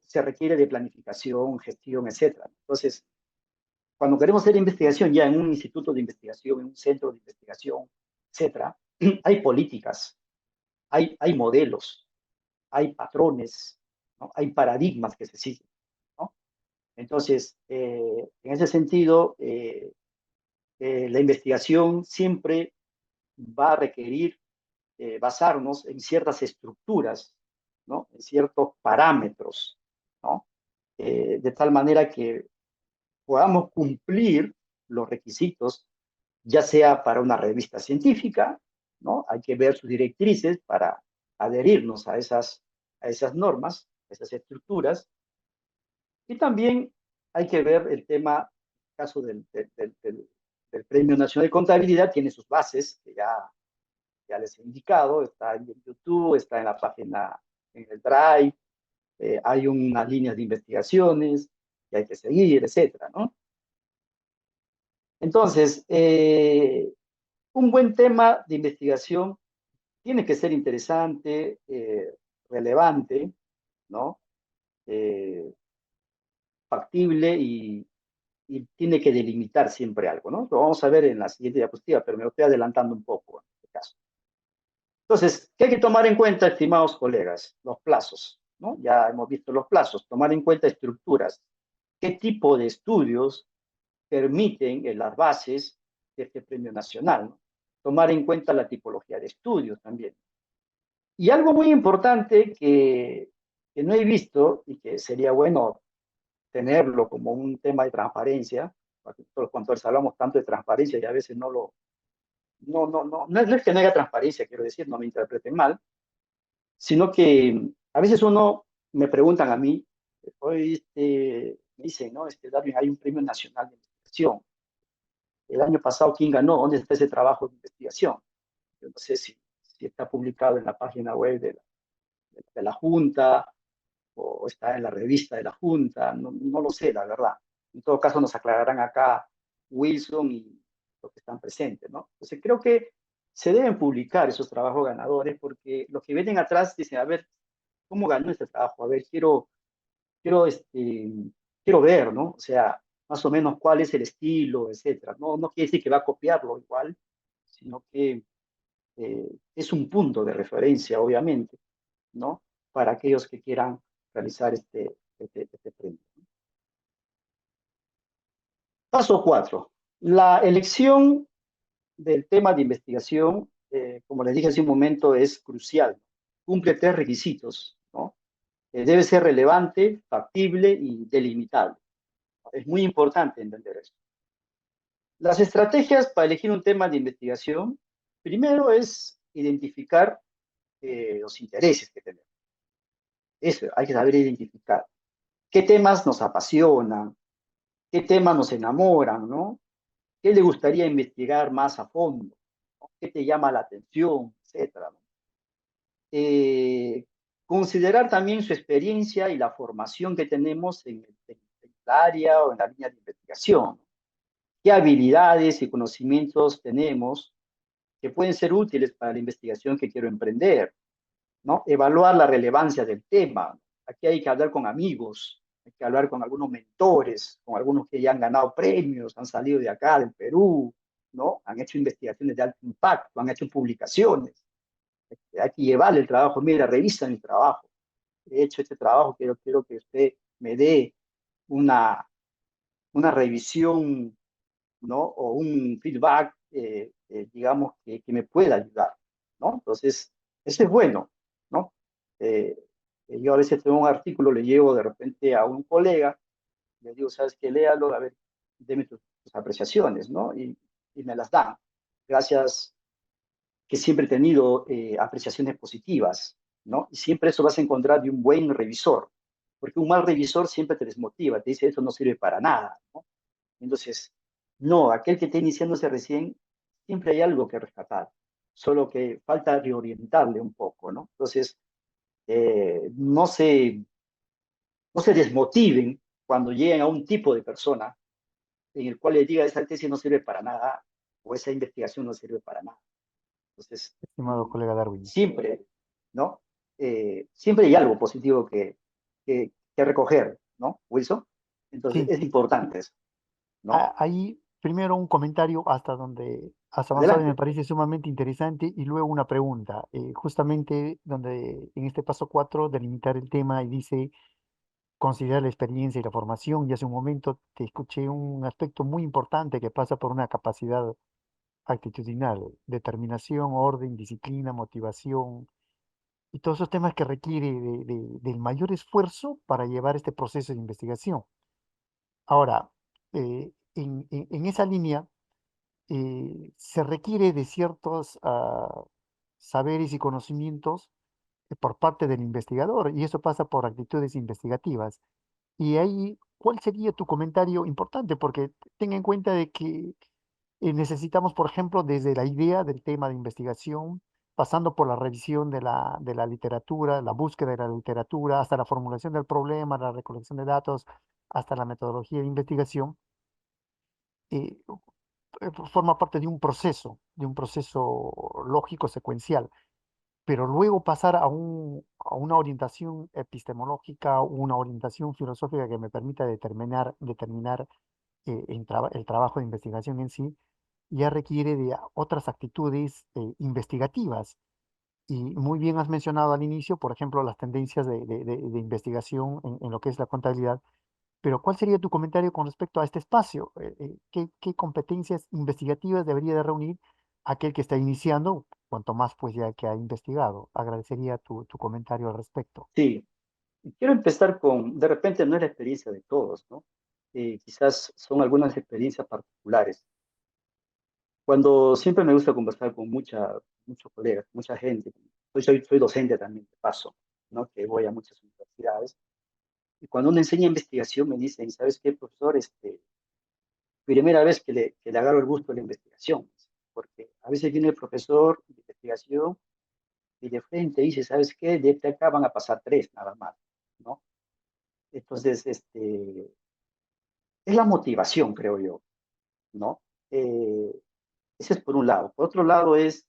se requiere de planificación, gestión, etcétera. Entonces, cuando queremos hacer investigación ya en un instituto de investigación, en un centro de investigación, etcétera, hay políticas, hay modelos, hay patrones, ¿no? Hay paradigmas que se siguen, ¿no? Entonces, en ese sentido, la investigación siempre va a requerir basarnos en ciertas estructuras, ¿no? En ciertos parámetros, ¿no? De tal manera que podamos cumplir los requisitos, ya sea para una revista científica, ¿no? Hay que ver sus directrices para adherirnos a esas normas, a esas estructuras, y también hay que ver el tema, el caso del Premio Nacional de Contabilidad, tiene sus bases, que ya les he indicado, está en YouTube, está en la página, en el Drive, hay unas líneas de investigaciones que hay que seguir, etcétera, ¿no? Entonces, un buen tema de investigación tiene que ser interesante, relevante, ¿no? Eh, Factible y tiene que delimitar siempre algo, ¿no? Lo vamos a ver en la siguiente diapositiva, pero me lo estoy adelantando un poco en este caso. Entonces, ¿qué hay que tomar en cuenta, estimados colegas? Los plazos, ¿no? Ya hemos visto los plazos, tomar en cuenta estructuras. ¿Qué tipo de estudios permiten en las bases de este premio nacional, ¿no? Tomar en cuenta la tipología de estudios también. Y algo muy importante que no he visto y que sería bueno tenerlo como un tema de transparencia, porque todos los contadores hablamos tanto de transparencia y a veces no es que no haya transparencia, quiero decir, no me interpreten mal, sino que a veces me preguntan a mí, hoy me dicen, ¿no? Darwin, hay un premio nacional de investigación. El año pasado, ¿quién ganó? ¿Dónde está ese trabajo de investigación? Yo no sé si está publicado en la página web de la Junta o está en la revista de la Junta, no lo sé, la verdad. En todo caso, nos aclararán acá Wilson y los que están presentes, ¿no? Entonces, creo que se deben publicar esos trabajos ganadores porque los que vienen atrás dicen, a ver, ¿cómo ganó este trabajo? A ver, quiero, quiero ver, ¿no? O sea, más o menos cuál es el estilo, etcétera. No quiere decir que va a copiarlo igual, sino que es un punto de referencia, obviamente, ¿no? Para aquellos que quieran realizar este premio. Paso 4. La elección del tema de investigación, como les dije hace un momento, es crucial. Cumple tres requisitos, ¿no? Debe ser relevante, factible y delimitable. Es muy importante entender eso. Las estrategias para elegir un tema de investigación, primero es identificar los intereses que tenemos. Eso, hay que saber identificar. ¿Qué temas nos apasionan? ¿Qué temas nos enamoran, no? ¿Qué le gustaría investigar más a fondo? ¿No? ¿Qué te llama la atención? Etcétera, ¿no? Considerar también su experiencia y la formación que tenemos en la área o en la línea de investigación. ¿Qué habilidades y conocimientos tenemos que pueden ser útiles para la investigación que quiero emprender? ¿No? Evaluar la relevancia del tema. Aquí hay que hablar con amigos, hay que hablar con algunos mentores, con algunos que ya han ganado premios, han salido de acá, del Perú, ¿no? Han hecho investigaciones de alto impacto, han hecho publicaciones. Hay que llevarle el trabajo, mira, revisa mi trabajo. He hecho este trabajo, quiero que usted me dé una, una revisión ¿no? O un feedback, digamos, que me pueda ayudar, ¿no? Entonces, eso es bueno, ¿no? Eh, yo a veces tengo un artículo, le llevo de repente a un colega, le digo, ¿sabes qué? Léalo, a ver, deme tus apreciaciones, ¿no? Y me las dan. Gracias, que siempre he tenido apreciaciones positivas, ¿no? Y siempre eso vas a encontrar de un buen revisor, porque un mal revisor siempre te desmotiva, te dice, esto no sirve para nada, ¿no? Entonces, no, aquel que está iniciándose recién, siempre hay algo que rescatar, solo que falta reorientarle un poco, ¿no? Entonces, no se desmotiven cuando lleguen a un tipo de persona en el cual les diga, esa tesis no sirve para nada o esa investigación no sirve para nada. Entonces, Estimado colega Darwin. siempre, ¿no? Siempre hay algo positivo que recoger, ¿no, Wilson? Entonces, Sí, es importante eso, ¿no? ahí primero un comentario hasta donde has avanzado y me Adelante. parece sumamente interesante y luego una pregunta, justamente donde en este paso 4 delimitar el tema y dice considerar la experiencia y la formación y hace un momento te escuché un aspecto muy importante que pasa por una capacidad actitudinal, determinación, orden, disciplina, motivación y todos esos temas que requiere del mayor esfuerzo para llevar este proceso de investigación. Ahora, en esa línea se requiere de ciertos saberes y conocimientos por parte del investigador y eso pasa por actitudes investigativas. Y ahí, ¿cuál sería tu comentario importante? Porque ten en cuenta de que necesitamos, por ejemplo, desde la idea del tema de investigación, pasando por la revisión de la literatura, la búsqueda de la literatura, hasta la formulación del problema, la recolección de datos, hasta la metodología de investigación, eh, forma parte de un proceso lógico secuencial, pero luego pasar a una orientación epistemológica, una orientación filosófica que me permita determinar el trabajo de investigación en sí, ya requiere de otras actitudes investigativas. Y muy bien has mencionado al inicio, por ejemplo, las tendencias de investigación en lo que es la contabilidad, pero ¿cuál sería tu comentario con respecto a este espacio? ¿Qué competencias investigativas debería de reunir aquel que está iniciando, cuanto más pues ya que ha investigado? Agradecería tu comentario al respecto. Sí, quiero empezar con, de repente no es la experiencia de todos, ¿no? Quizás son algunas experiencias particulares. Cuando siempre me gusta conversar con muchos colegas, mucha gente, soy docente también, de paso, ¿no? Que voy a muchas universidades. Y cuando uno enseña investigación me dicen, ¿sabes qué, profesor? Primera vez que le agarro el gusto a la investigación, porque a veces viene el profesor de investigación y de frente dice, ¿sabes qué? De este acá van a pasar tres nada más, ¿no? Entonces, es la motivación, creo yo, ¿no? Eh, Ese es por un lado. Por otro lado es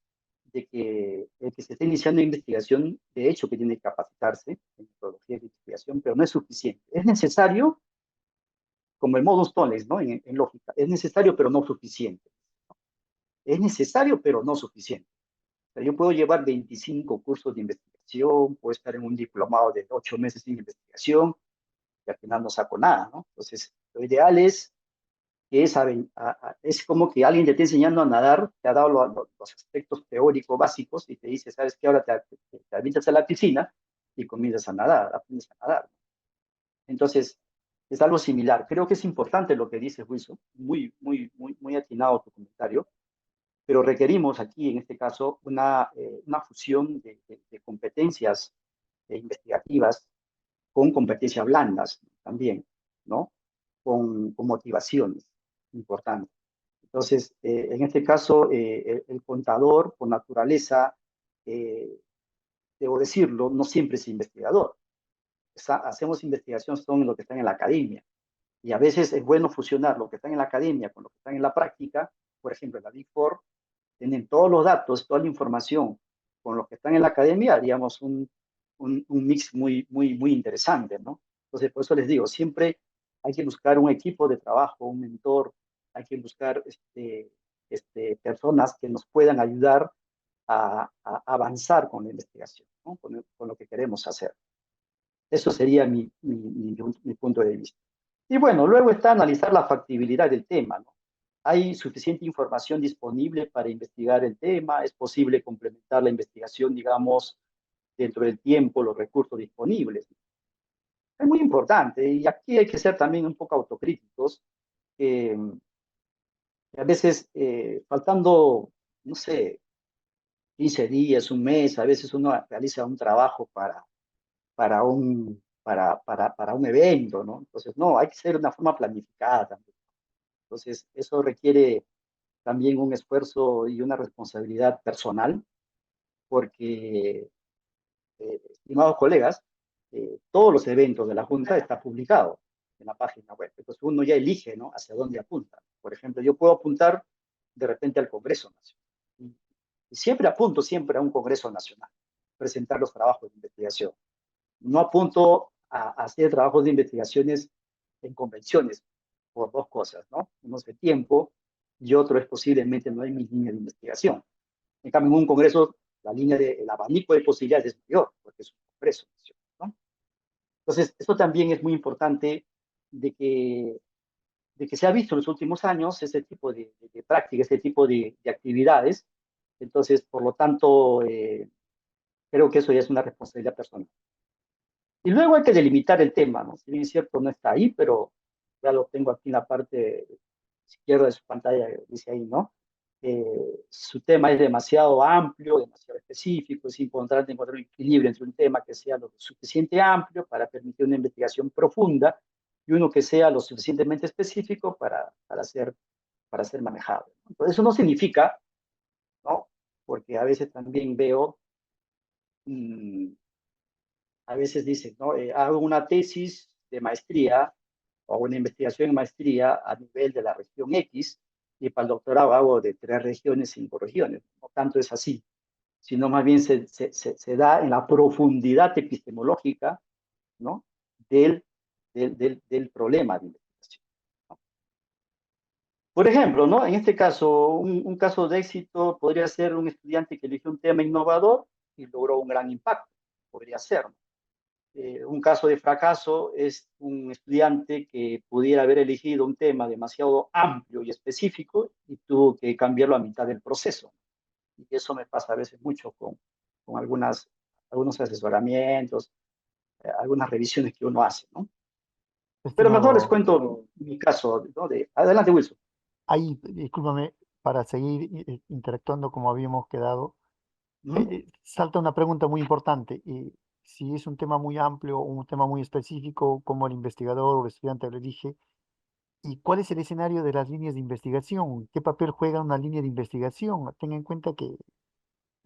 de que el que se está iniciando investigación, de hecho, que tiene que capacitarse en metodología de investigación, pero no es suficiente. Es necesario, como el modus tollens, ¿no? En lógica, es necesario, pero no suficiente. Es necesario, pero no suficiente. O sea, yo puedo llevar 25 cursos de investigación, puedo estar en un diplomado de 8 meses de investigación y al final no saco nada, ¿no? Entonces, lo ideal es que es como que alguien te está enseñando a nadar, te ha dado los aspectos teóricos básicos y te dice, ¿sabes qué? Ahora te avientas a la piscina y comienzas a nadar, aprendes a nadar. Entonces, es algo similar. Creo que es importante lo que dices, Wilson, muy, muy, muy, muy atinado tu comentario, pero requerimos aquí, en este caso, una fusión de competencias investigativas con competencias blandas también, ¿no? Con motivaciones importantes. Entonces, en este caso, el contador, por naturaleza, eh, debo decirlo, no siempre es investigador. Hacemos investigación son lo que están en la academia. Y a veces es bueno fusionar lo que está en la academia con lo que está en la práctica. Por ejemplo, en la Big Four tienen todos los datos, toda la información con los que están en la academia, haríamos un mix muy, muy, muy interesante, ¿no? Entonces, por eso les digo, siempre hay que buscar un equipo de trabajo, un mentor, hay que buscar personas que nos puedan ayudar a avanzar con la investigación, ¿no? Con lo que queremos hacer. Eso sería mi punto de vista. Y bueno, luego está analizar la factibilidad del tema, ¿no? ¿Hay suficiente información disponible para investigar el tema? ¿Es posible complementar la investigación, digamos, dentro del tiempo, los recursos disponibles? Es muy importante y aquí hay que ser también un poco autocríticos. eh, a veces, faltando, no sé, 15 días, un mes, a veces uno realiza un trabajo para un evento, ¿no? Entonces, no, hay que ser de una forma planificada también. Entonces, eso requiere también un esfuerzo y una responsabilidad personal, porque, estimados colegas, todos los eventos de la Junta están publicados en la página web. Entonces, uno ya elige, ¿no?, hacia dónde apunta. Por ejemplo, yo puedo apuntar de repente al Congreso Nacional. Y siempre apunto siempre a un Congreso Nacional, presentar los trabajos de investigación. No apunto a hacer trabajos de investigaciones en convenciones por dos cosas, ¿no? Uno es de tiempo y otro es posiblemente no hay mi línea de investigación. En cambio, en un congreso, el abanico de posibilidades es mayor, porque es un congreso, ¿no? Entonces, esto también es muy importante de que, de que se ha visto en los últimos años ese tipo de práctica, ese tipo de actividades. Entonces, por lo tanto, creo que eso ya es una responsabilidad personal. Y luego hay que delimitar el tema, ¿no? Si bien es cierto, no está ahí, pero ya lo tengo aquí en la parte izquierda de su pantalla, dice ahí, ¿no? Su tema es demasiado amplio, demasiado específico, es importante encontrar un equilibrio entre un tema que sea lo suficiente amplio para permitir una investigación profunda y uno que sea lo suficientemente específico para ser manejable. Entonces, eso no significa, ¿no? Porque a veces también veo, mmm, a veces dicen, ¿no? Hago una tesis de maestría o una investigación en maestría a nivel de la región X y para el doctorado hago de 3 regiones, 5 regiones. No tanto es así, sino más bien se da en la profundidad epistemológica, ¿no?, del problema de investigación, ¿no? Por ejemplo, ¿no?, en este caso, un caso de éxito podría ser un estudiante que eligió un tema innovador y logró un gran impacto. Podría ser, ¿no? Un caso de fracaso es un estudiante que pudiera haber elegido un tema demasiado amplio y específico y tuvo que cambiarlo a mitad del proceso. Y eso me pasa a veces mucho con algunos asesoramientos, algunas revisiones que uno hace, ¿no? Pero mejor les Estimado, cuento mi caso, ¿no? Adelante, Wilson. ahí, discúlpame, para seguir interactuando como habíamos quedado, ¿Mm? salta una pregunta muy importante. Si es un tema muy amplio o un tema muy específico, ¿cómo el investigador o el estudiante lo elige? ¿Y cuál es el escenario de las líneas de investigación? ¿Qué papel juega una línea de investigación? Ten en cuenta que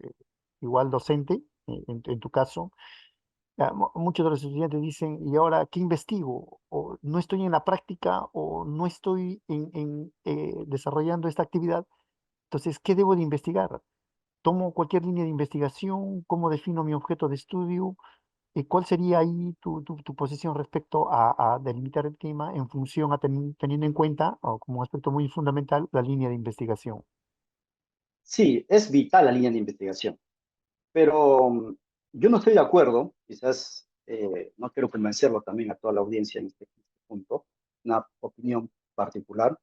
eh, igual docente, en tu caso, muchos de los estudiantes dicen, ¿y ahora qué investigo? O no estoy en la práctica o no estoy desarrollando esta actividad. Entonces, ¿qué debo de investigar? ¿Tomo cualquier línea de investigación? ¿Cómo defino mi objeto de estudio? ¿Cuál sería ahí tu posición respecto a delimitar el tema en función teniendo en cuenta, o como un aspecto muy fundamental, la línea de investigación? Sí, es vital la línea de investigación, pero yo no estoy de acuerdo, quizás no quiero convencerlo también a toda la audiencia en este punto, una opinión particular.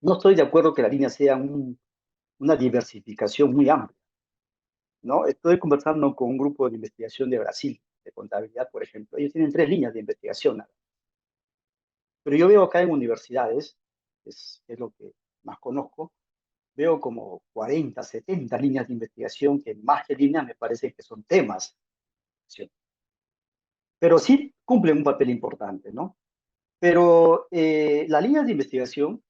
No estoy de acuerdo que la línea sea una diversificación muy amplia, ¿no? Estoy conversando con un grupo de investigación de Brasil, de contabilidad, por ejemplo. Ellos tienen 3 líneas de investigación, pero yo veo acá en universidades, es lo que más conozco, veo como 40, 70 líneas de investigación, que más que líneas me parece que son temas, ¿sí? Pero sí cumplen un papel importante, ¿no? Pero las líneas de investigación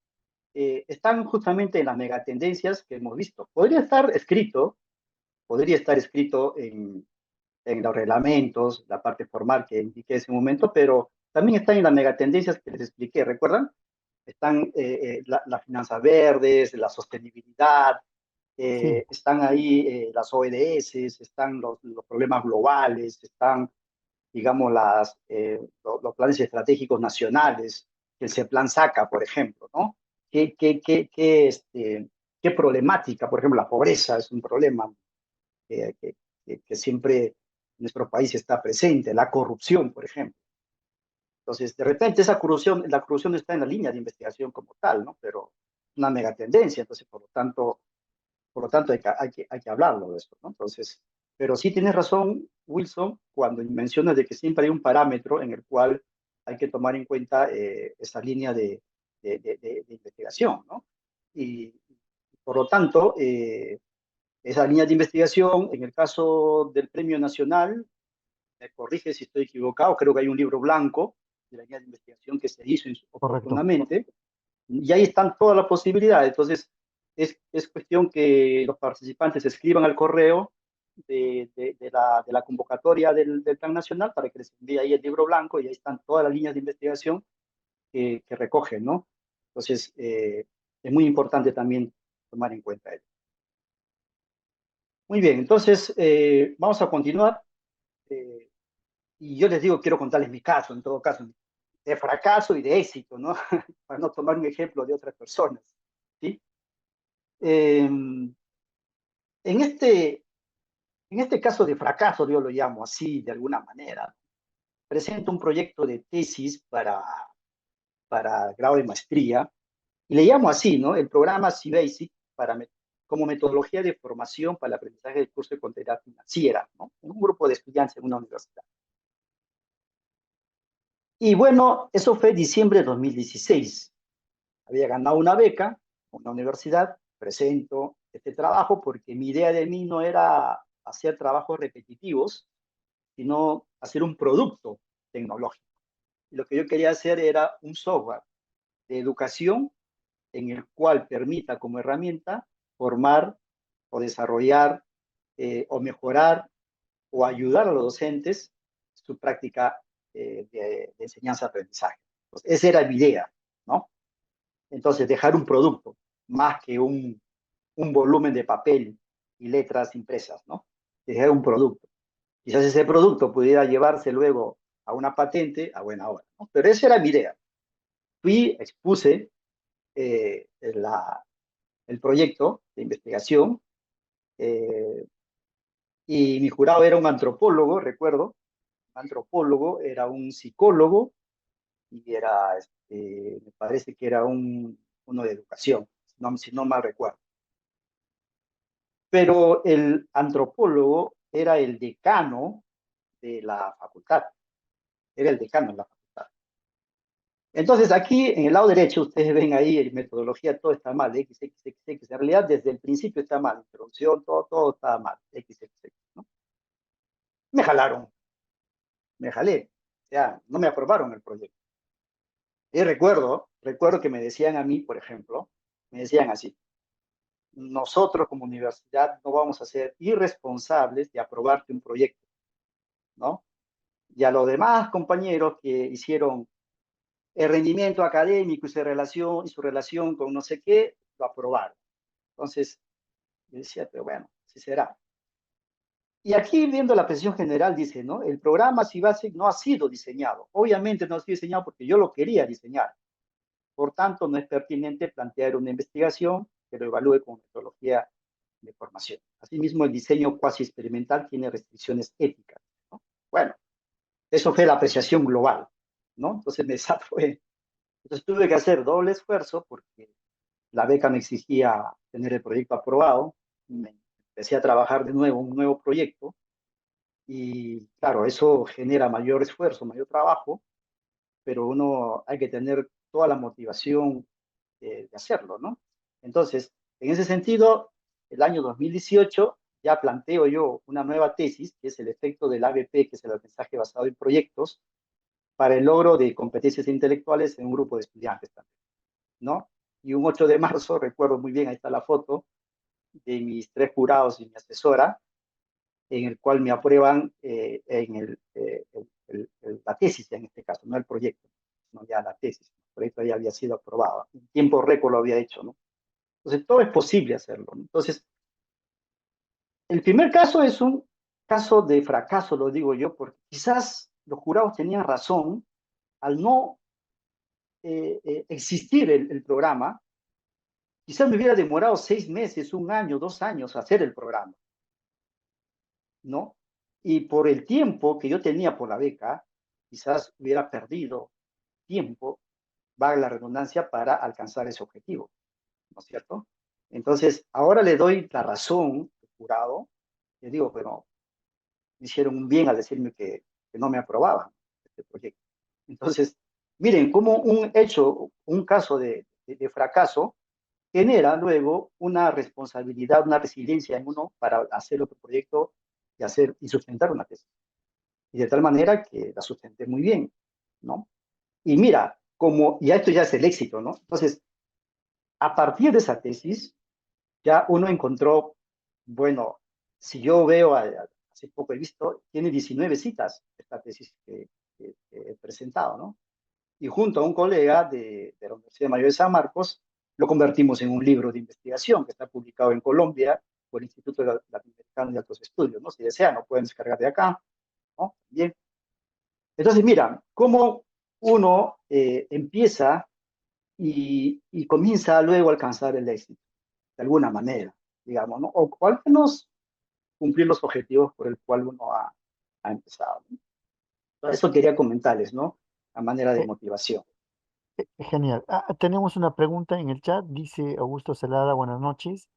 están justamente en las megatendencias que hemos visto. Podría estar escrito en los reglamentos, la parte formal que indiqué en ese momento, pero también están en las megatendencias que les expliqué, ¿recuerdan? Están las finanzas verdes, la sostenibilidad, Sí, están ahí las ODS, están los problemas globales, están, digamos, los planes estratégicos nacionales, que el plan saca, por ejemplo, ¿no? ¿Qué problemática? Por ejemplo, la pobreza es un problema que, que, que siempre en nuestro país está presente, la corrupción, por ejemplo. Entonces, de repente la corrupción está en la línea de investigación como tal, ¿no? Pero una megatendencia, entonces por lo tanto hay que hablarlo de eso, ¿no? Entonces, pero sí tienes razón, Wilson, cuando mencionas de que siempre hay un parámetro en el cual hay que tomar en cuenta esa línea de investigación, ¿no? Y por lo tanto, esa línea de investigación, en el caso del Premio Nacional, me corrige si estoy equivocado, creo que hay un libro blanco de la línea de investigación que se hizo Correcto. oportunamente, y ahí están todas las posibilidades. Entonces, es cuestión que los participantes escriban al correo de la convocatoria del Plan Nacional para que les envíe ahí el libro blanco y ahí están todas las líneas de investigación que recogen, ¿no? Entonces, es muy importante también tomar en cuenta eso. Muy bien, entonces vamos a continuar. eh, y yo les digo, quiero contarles mi caso, en todo caso, de fracaso y de éxito, ¿no? Para no tomar un ejemplo de otras personas, ¿sí? En este, en este caso de fracaso, yo lo llamo así de alguna manera, presento un proyecto de tesis para grado de maestría y le llamo así, ¿no? El programa C-Basic como metodología de formación para el aprendizaje del curso de contabilidad financiera, ¿no? En un grupo de estudiantes en una universidad. Y bueno, eso fue diciembre de 2016. Había ganado una beca con una universidad, presento este trabajo porque mi idea de mí no era hacer trabajos repetitivos, sino hacer un producto tecnológico. Y lo que yo quería hacer era un software de educación en el cual permita como herramienta formar o desarrollar o mejorar o ayudar a los docentes su práctica de enseñanza-aprendizaje. Entonces, esa era mi idea, ¿no? Entonces, dejar un producto más que un volumen de papel y letras impresas, ¿no? Dejar un producto. Quizás ese producto pudiera llevarse luego a una patente a buena hora, ¿no? Pero esa era mi idea. Fui, expuse eh, la, el proyecto de investigación y mi jurado era un antropólogo, recuerdo, un antropólogo, era un psicólogo y me parece que era uno de educación, si no mal recuerdo. Pero el antropólogo era el decano de la facultad, era el decano de la facultad. Entonces, aquí en el lado derecho, ustedes ven ahí en metodología, todo está mal, X, X, X, X. En realidad, desde el principio está mal, introducción, todo está mal, X, X, X, ¿no? Me jalaron, me jalé, o sea, no me aprobaron el proyecto. Y recuerdo que me decían a mí, por ejemplo, me decían así, nosotros como universidad no vamos a ser irresponsables de aprobarte un proyecto, ¿no? Y a los demás compañeros que hicieron el rendimiento académico y su relación con no sé qué, lo aprobaron. Entonces, yo decía, pero bueno, así será. Y aquí viendo la presión general dice, ¿no? El programa CIBASIC no ha sido diseñado. Obviamente no ha sido diseñado porque yo lo quería diseñar. Por tanto, no es pertinente plantear una investigación que lo evalúe con metodología de formación. Asimismo, el diseño cuasi experimental tiene restricciones éticas, ¿no? Bueno, eso fue la apreciación global, ¿no? Entonces me fue. Entonces tuve que hacer doble esfuerzo porque la beca me exigía tener el proyecto aprobado. Me empecé a trabajar de nuevo un nuevo proyecto y claro, eso genera mayor esfuerzo, mayor trabajo, pero uno hay que tener toda la motivación de hacerlo, ¿no? Entonces, en ese sentido, el año 2018 ya planteo yo una nueva tesis, que es el efecto del ABP, que es el aprendizaje basado en proyectos, para el logro de competencias intelectuales en un grupo de estudiantes también, ¿no? Y un 8 de marzo, recuerdo muy bien, ahí está la foto de mis 3 jurados y mi asesora, en el cual me aprueban la tesis en este caso, no el proyecto, sino ya la tesis. El proyecto ya había sido aprobado. En tiempo récord lo había hecho, ¿no? Entonces, todo es posible hacerlo, ¿no? Entonces, el primer caso es un caso de fracaso, lo digo yo, porque quizás los jurados tenían razón al no existir el programa. Quizás me hubiera demorado 6 meses, un año, 2 años hacer el programa, ¿no? Y por el tiempo que yo tenía por la beca, quizás hubiera perdido tiempo, valga la redundancia, para alcanzar ese objetivo, ¿no es cierto? Entonces, ahora le doy la razón al jurado, le digo, bueno, me hicieron un bien al decirme que no me aprobaban este proyecto. Entonces, miren cómo un hecho, un caso de fracaso genera luego una responsabilidad, una resiliencia en uno para hacer otro proyecto y hacer y sustentar una tesis. Y de tal manera que la sustenté muy bien, ¿no? Y mira, como, y esto ya es el éxito, ¿no? Entonces, a partir de esa tesis, ya uno encontró, bueno, si yo veo, hace poco he visto, tiene 19 citas esta tesis que he presentado, ¿no? Y junto a un colega de la Universidad Mayor de San Marcos, lo convertimos en un libro de investigación que está publicado en Colombia por el Instituto Latinoamericano de Altos Estudios, ¿no? Si desean, lo pueden descargar de acá, ¿no? Bien. Entonces, mira, cómo uno empieza y comienza luego a alcanzar el éxito, de alguna manera, digamos, ¿no? O al menos cumplir los objetivos por el cual uno ha empezado, ¿no? Entonces, eso quería comentarles, ¿no? A manera de Eh, motivación. Genial. Tenemos una pregunta en el chat. Dice Augusto Celada, buenas noches.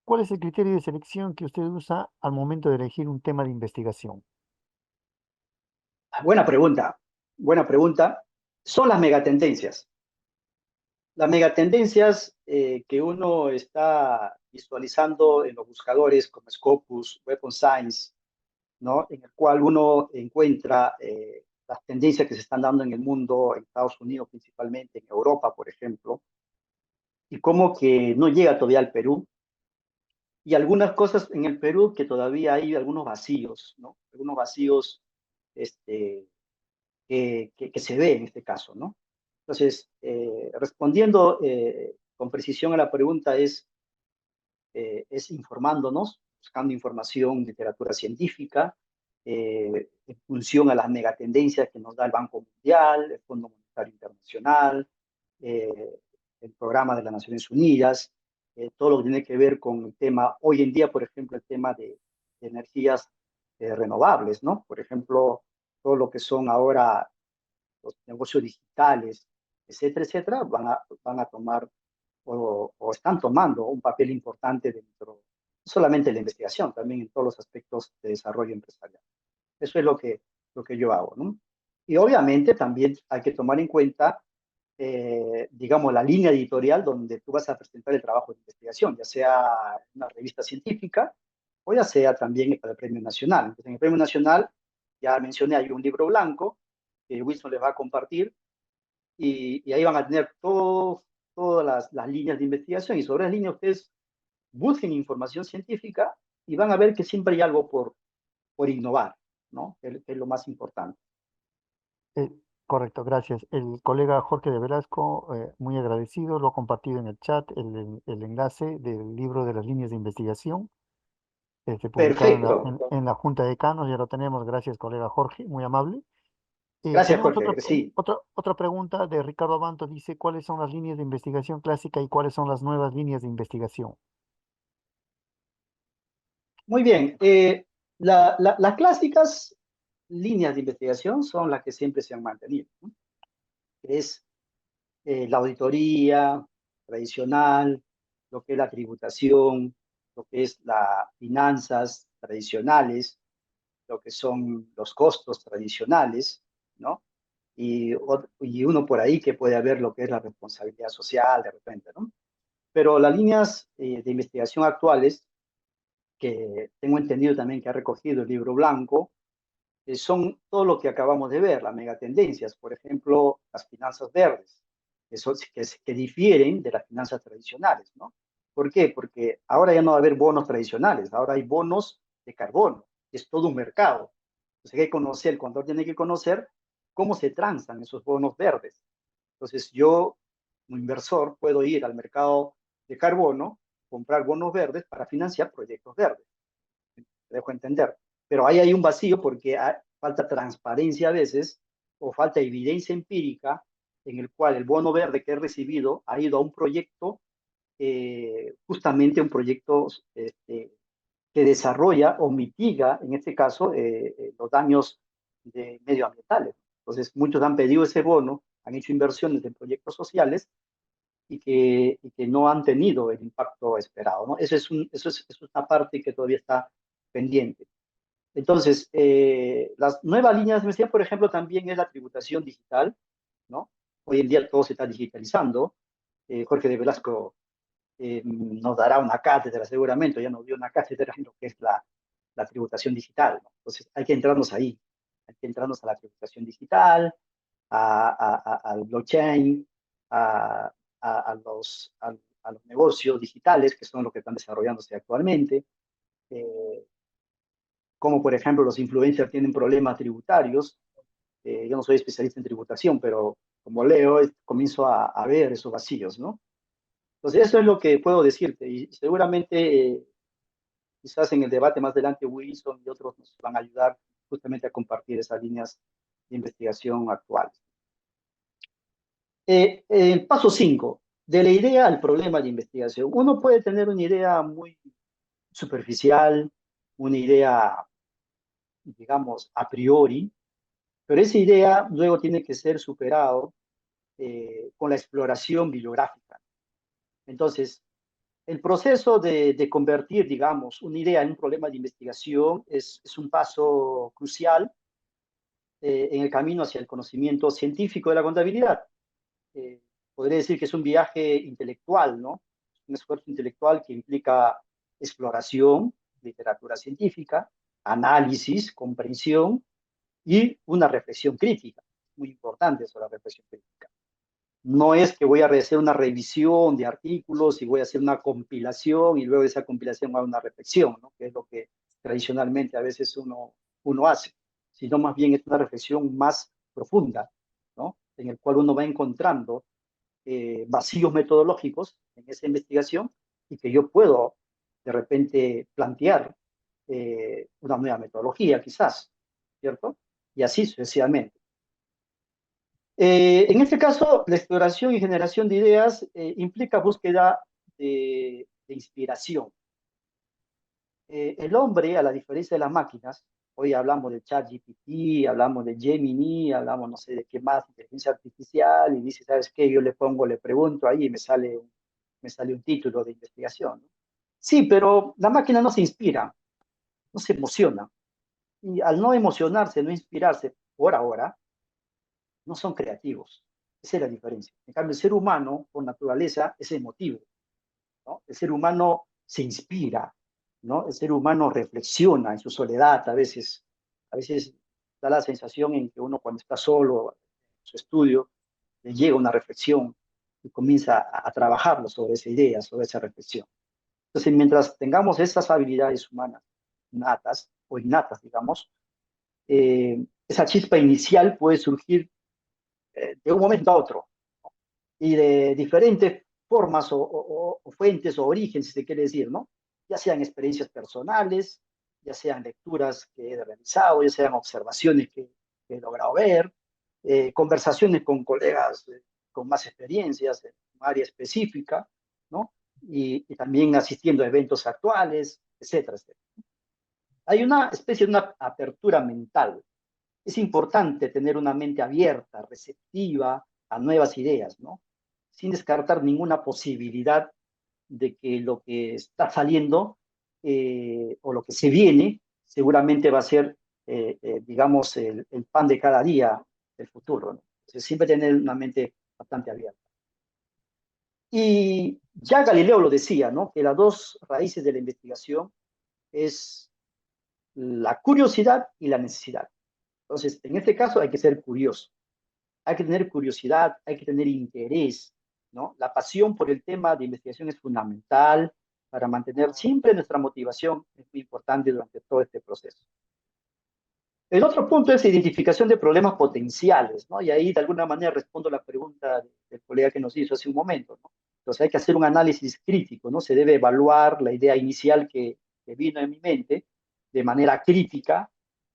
¿Cuál es el criterio de selección que usted usa al momento de elegir un tema de investigación? Buena pregunta, buena pregunta. Son las megatendencias. Las megatendencias que uno está visualizando en los buscadores como Scopus, Web of Science, ¿no? En el cual uno encuentra las tendencias que se están dando en el mundo, en Estados Unidos principalmente, en Europa, por ejemplo, y cómo que no llega todavía al Perú, y algunas cosas en el Perú que todavía hay algunos vacíos, ¿no? Algunos vacíos este, que se ve en este caso, ¿no? Entonces, respondiendo con precisión a la pregunta es informándonos, buscando información, literatura científica, en función a las megatendencias que nos da el Banco Mundial, el Fondo Monetario Internacional, eh, el Programa de las Naciones Unidas, todo lo que tiene que ver con el tema, hoy en día, por ejemplo, el tema de energías renovables, ¿no? Por ejemplo, todo lo que son ahora los negocios digitales, etcétera, etcétera, van a tomar o están tomando un papel importante dentro, no solamente de la investigación, también en todos los aspectos de desarrollo empresarial. Eso es lo que yo hago, ¿no? Y obviamente también hay que tomar en cuenta, digamos, la línea editorial donde tú vas a presentar el trabajo de investigación, ya sea una revista científica o ya sea también para el Premio Nacional. Entonces, en el Premio Nacional, ya mencioné, hay un libro blanco que Wilson les va a compartir y ahí van a tener todas las líneas de investigación y sobre las líneas ustedes busquen información científica y van a ver que siempre hay algo por innovar, ¿no? Que es lo más importante. Eh, Correcto, gracias. El colega Jorge de Velasco, muy agradecido, lo ha compartido en el chat el enlace del libro de las líneas de investigación, publicado Perfecto. en la Junta de Decanos. Ya lo tenemos, gracias colega Jorge, muy amable. Gracias, Tenemos Jorge. Sí. otra pregunta de Ricardo Abanto, dice, ¿cuáles son las líneas de investigación clásica y cuáles son las nuevas líneas de investigación? Muy bien. Las clásicas líneas de investigación son las que siempre se han mantenido, ¿no? Es la auditoría tradicional, lo que es la tributación, lo que es las finanzas tradicionales, lo que son los costos tradicionales, ¿no? Y uno por ahí que puede haber lo que es la responsabilidad social de repente, ¿no? Pero las líneas de investigación actuales, que tengo entendido también que ha recogido el libro blanco, son todo lo que acabamos de ver, las megatendencias, por ejemplo, las finanzas verdes, que difieren de las finanzas tradicionales, ¿no? ¿Por qué? Porque ahora ya no va a haber bonos tradicionales, ahora hay bonos de carbono, es todo un mercado. Entonces hay que conocer, el contador tiene que conocer cómo se transan esos bonos verdes. Entonces yo, como inversor, puedo ir al mercado de carbono, comprar bonos verdes para financiar proyectos verdes. Te dejo entender. Pero ahí hay un vacío porque falta transparencia a veces o falta evidencia empírica en el cual el bono verde que he recibido ha ido a un proyecto, justamente un proyecto que desarrolla o mitiga, en este caso, los daños medioambientales. Entonces, muchos han pedido ese bono, han hecho inversiones en proyectos sociales y que no han tenido el impacto esperado, ¿no? Eso es una parte que todavía está pendiente. Entonces, las nuevas líneas de investigación, por ejemplo, también es la tributación digital, ¿no? Hoy en día todo se está digitalizando. Jorge de Velasco nos dará una cátedra seguramente, ya nos dio una cátedra en lo que es la tributación digital, ¿no? Entonces, hay que entrarnos ahí, hay que entrarnos a la tributación digital, al blockchain, a, a los negocios digitales, que son los que están desarrollándose actualmente, eh, como por ejemplo los influencers tienen problemas tributarios. Yo no soy especialista en tributación, pero como leo, comienzo a ver esos vacíos, ¿no? Entonces, eso es lo que puedo decirte, y seguramente quizás en el debate más adelante Wilson y otros nos van a ayudar justamente a compartir esas líneas de investigación actuales. El paso 5, de la idea al problema de investigación. Uno puede tener una idea muy superficial, una idea, digamos, a priori, pero esa idea luego tiene que ser superado con la exploración bibliográfica. Entonces, el proceso de convertir, digamos, una idea en un problema de investigación es un paso crucial en el camino hacia el conocimiento científico de la contabilidad. Eh, Podría decir que es un viaje intelectual, ¿no? Un esfuerzo intelectual que implica exploración, literatura científica, análisis, comprensión y una reflexión crítica. Muy importante eso, la reflexión crítica. No es que voy a hacer una revisión de artículos y voy a hacer una compilación y luego de esa compilación va a una reflexión, ¿no? Que es lo que tradicionalmente a veces uno hace, sino más bien es una reflexión más profunda, ¿no? En el cual uno va encontrando vacíos metodológicos en esa investigación y que yo puedo de repente plantear una nueva metodología quizás, ¿cierto? Y así sucesivamente. En este caso, la exploración y generación de ideas implica búsqueda de inspiración. El hombre, a la diferencia de las máquinas, hoy hablamos de ChatGPT, hablamos de Gemini, hablamos no sé de qué más, inteligencia artificial, y dice, ¿sabes qué? Yo le pongo, le pregunto ahí y me sale un título de investigación, ¿no? Sí, pero la máquina no se inspira, no se emociona. Y al no emocionarse, no inspirarse por ahora, no son creativos. Esa es la diferencia. En cambio, el ser humano, por naturaleza, es emotivo, ¿no? El ser humano se inspira, ¿no? El ser humano reflexiona en su soledad a veces da la sensación en que uno cuando está solo en su estudio, le llega una reflexión y comienza a trabajarlo sobre esa idea, sobre esa reflexión. Entonces, mientras tengamos esas habilidades humanas natas o innatas, digamos, esa chispa inicial puede surgir de un momento a otro y de diferentes formas o fuentes o orígenes, si se quiere decir, ¿no? Ya sean experiencias personales, ya sean lecturas que he realizado, ya sean observaciones que he logrado ver, conversaciones con colegas con más experiencias en un área específica, ¿no? Y también asistiendo a eventos actuales, etcétera, etcétera. Hay una especie de una apertura mental. Es importante tener una mente abierta, receptiva a nuevas ideas, ¿no? Sin descartar ninguna posibilidad de que lo que está saliendo o lo que se viene seguramente va a ser, digamos, el pan de cada día del futuro, ¿no? Entonces, siempre tener una mente bastante abierta. Y ya Galileo lo decía, ¿no? Que las dos raíces de la investigación es la curiosidad y la necesidad. Entonces, en este caso hay que ser curioso, hay que tener curiosidad, hay que tener interés, ¿no? La pasión por el tema de investigación es fundamental para mantener siempre nuestra motivación, es muy importante durante todo este proceso. El otro punto es identificación de problemas potenciales, ¿no? Y ahí de alguna manera respondo a la pregunta del colega que nos hizo hace un momento, ¿no? Entonces hay que hacer un análisis crítico, ¿no? Se debe evaluar la idea inicial que vino en mi mente de manera crítica,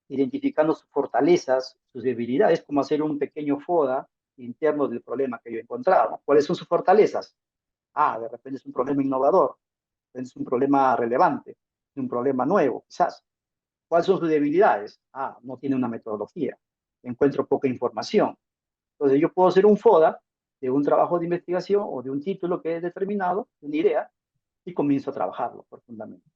identificando sus fortalezas, sus debilidades, como hacer un pequeño FODA interno del problema que yo he encontrado, ¿no? ¿Cuáles son sus fortalezas? Ah, de repente es un problema innovador, es un problema relevante, es un problema nuevo, quizás. ¿Cuáles son sus debilidades? Ah, no tiene una metodología, encuentro poca información. Entonces yo puedo hacer un FODA de un trabajo de investigación o de un título que es determinado, una idea, y comienzo a trabajarlo profundamente.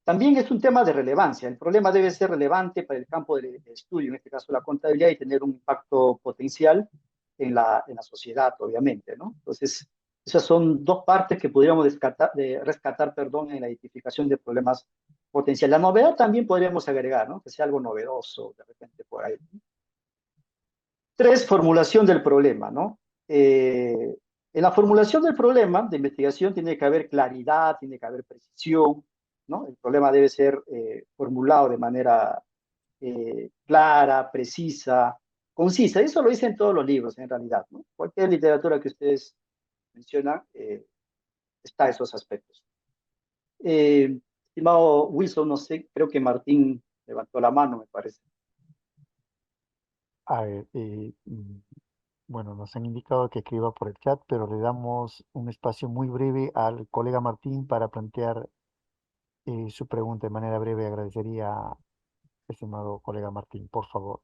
También es un tema de relevancia. El problema debe ser relevante para el campo de estudio, en este caso la contabilidad, y tener un impacto potencial en la sociedad, obviamente, ¿no? Entonces, esas son dos partes que podríamos rescatar, perdón, en la identificación de problemas potenciales. La novedad también podríamos agregar, ¿no? Que sea algo novedoso, de repente por ahí. 3, formulación del problema, ¿no? En la formulación del problema de investigación tiene que haber claridad, tiene que haber precisión, ¿no? El problema debe ser formulado de manera clara, precisa, concisa. Eso lo dicen todos los libros, en realidad, ¿no? Cualquier literatura que ustedes mencionan está esos aspectos. Estimado Wilson, no sé, creo que Martín levantó la mano, me parece. A ver, bueno, nos han indicado que escriba por el chat, pero le damos un espacio muy breve al colega Martín para plantear su pregunta de manera breve. Agradecería, estimado colega Martín, por favor.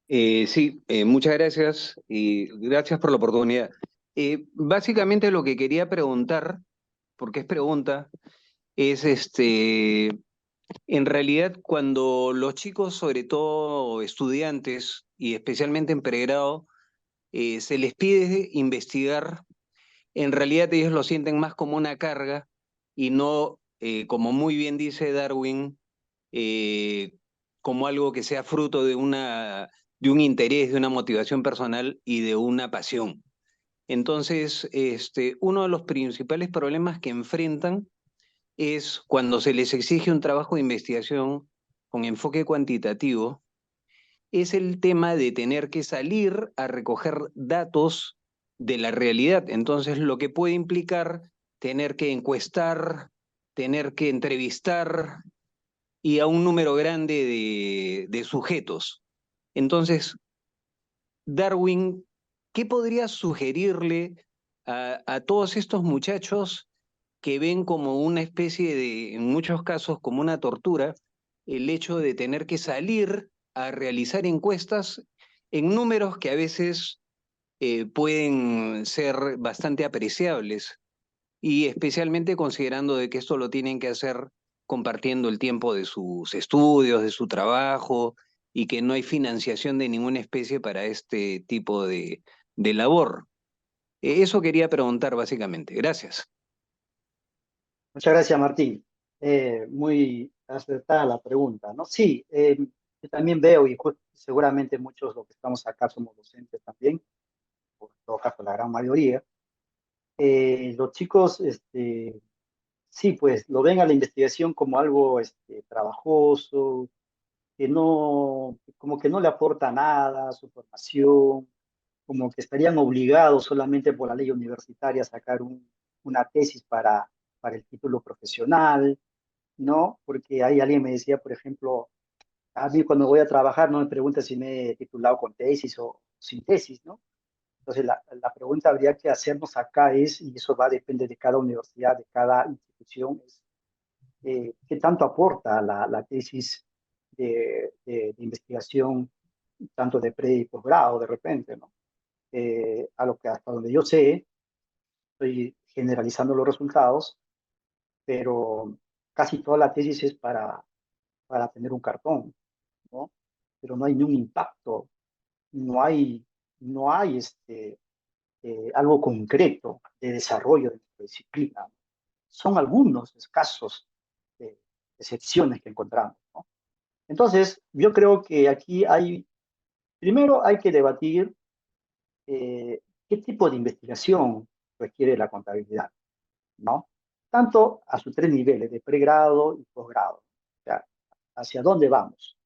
Sí, muchas gracias y gracias por la oportunidad. Básicamente lo que quería preguntar, porque es pregunta, es en realidad cuando los chicos, sobre todo estudiantes y especialmente en pregrado, se les pide investigar, en realidad ellos lo sienten más como una carga y no, como muy bien dice Darwin, eh, como algo que sea fruto de un interés, de una motivación personal y de una pasión. Entonces, uno de los principales problemas que enfrentan es cuando se les exige un trabajo de investigación con enfoque cuantitativo, es el tema de tener que salir a recoger datos de la realidad. Entonces, lo que puede implicar tener que encuestar, tener que entrevistar y a un número grande de sujetos. Entonces, Darwin, ¿qué podría sugerirle a todos estos muchachos que ven como una especie de, en muchos casos, como una tortura, el hecho de tener que salir a realizar encuestas en números que a veces pueden ser bastante apreciables y especialmente considerando de que esto lo tienen que hacer compartiendo el tiempo de sus estudios, de su trabajo y que no hay financiación de ninguna especie para este tipo de labor? Eso quería preguntar básicamente. Gracias. Muchas gracias, Martín. Muy acertada la pregunta, ¿no? Sí, yo también veo, y seguramente muchos de los que estamos acá somos docentes también, por todo caso la gran mayoría. Los chicos, sí, pues lo ven a la investigación como algo trabajoso, que no, como que no le aporta nada a su formación, como que estarían obligados solamente por la ley universitaria a sacar una tesis para el título profesional, ¿no? Porque ahí alguien me decía, por ejemplo, a mí cuando voy a trabajar no me pregunta si me he titulado con tesis o sin tesis, ¿no? Entonces la pregunta habría que hacernos acá es, y eso va a depender de cada universidad, de cada institución, es qué tanto aporta la tesis de investigación, tanto de pre y posgrado de repente, ¿no? A lo que hasta donde yo sé, estoy generalizando los resultados, pero casi toda la tesis es para tener un cartón, ¿no? Pero no hay ni un impacto, no hay, no hay algo concreto de desarrollo de nuestra disciplina. Son algunos escasos excepciones que encontramos, ¿no? Entonces, yo creo que aquí primero hay que debatir qué tipo de investigación requiere la contabilidad, ¿no? Tanto a sus 3 niveles, de pregrado y posgrado. O sea, ¿hacia dónde vamos?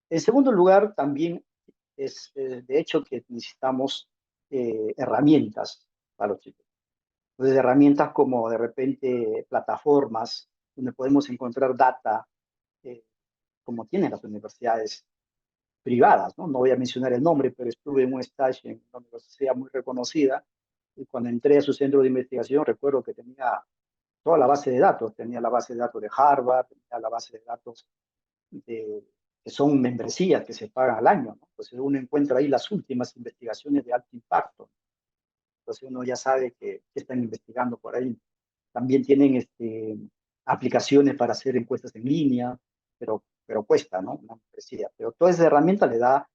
En segundo lugar, también es de hecho que necesitamos herramientas para los chicos. Entonces, herramientas como de repente plataformas donde podemos encontrar data, eh, como tienen las universidades privadas, ¿no? No voy a mencionar el nombre, pero estuve en un stage en una universidad muy reconocida y cuando entré a su centro de investigación recuerdo que tenía toda la base de datos, tenía la base de datos de Harvard, tenía la base de datos que son membresías que se pagan al año, ¿no? Entonces uno encuentra ahí las últimas investigaciones de alto impacto. Entonces uno ya sabe que están investigando por ahí. También tienen aplicaciones para hacer encuestas en línea, pero cuesta, ¿no? Una membresía. Pero toda esa herramienta le da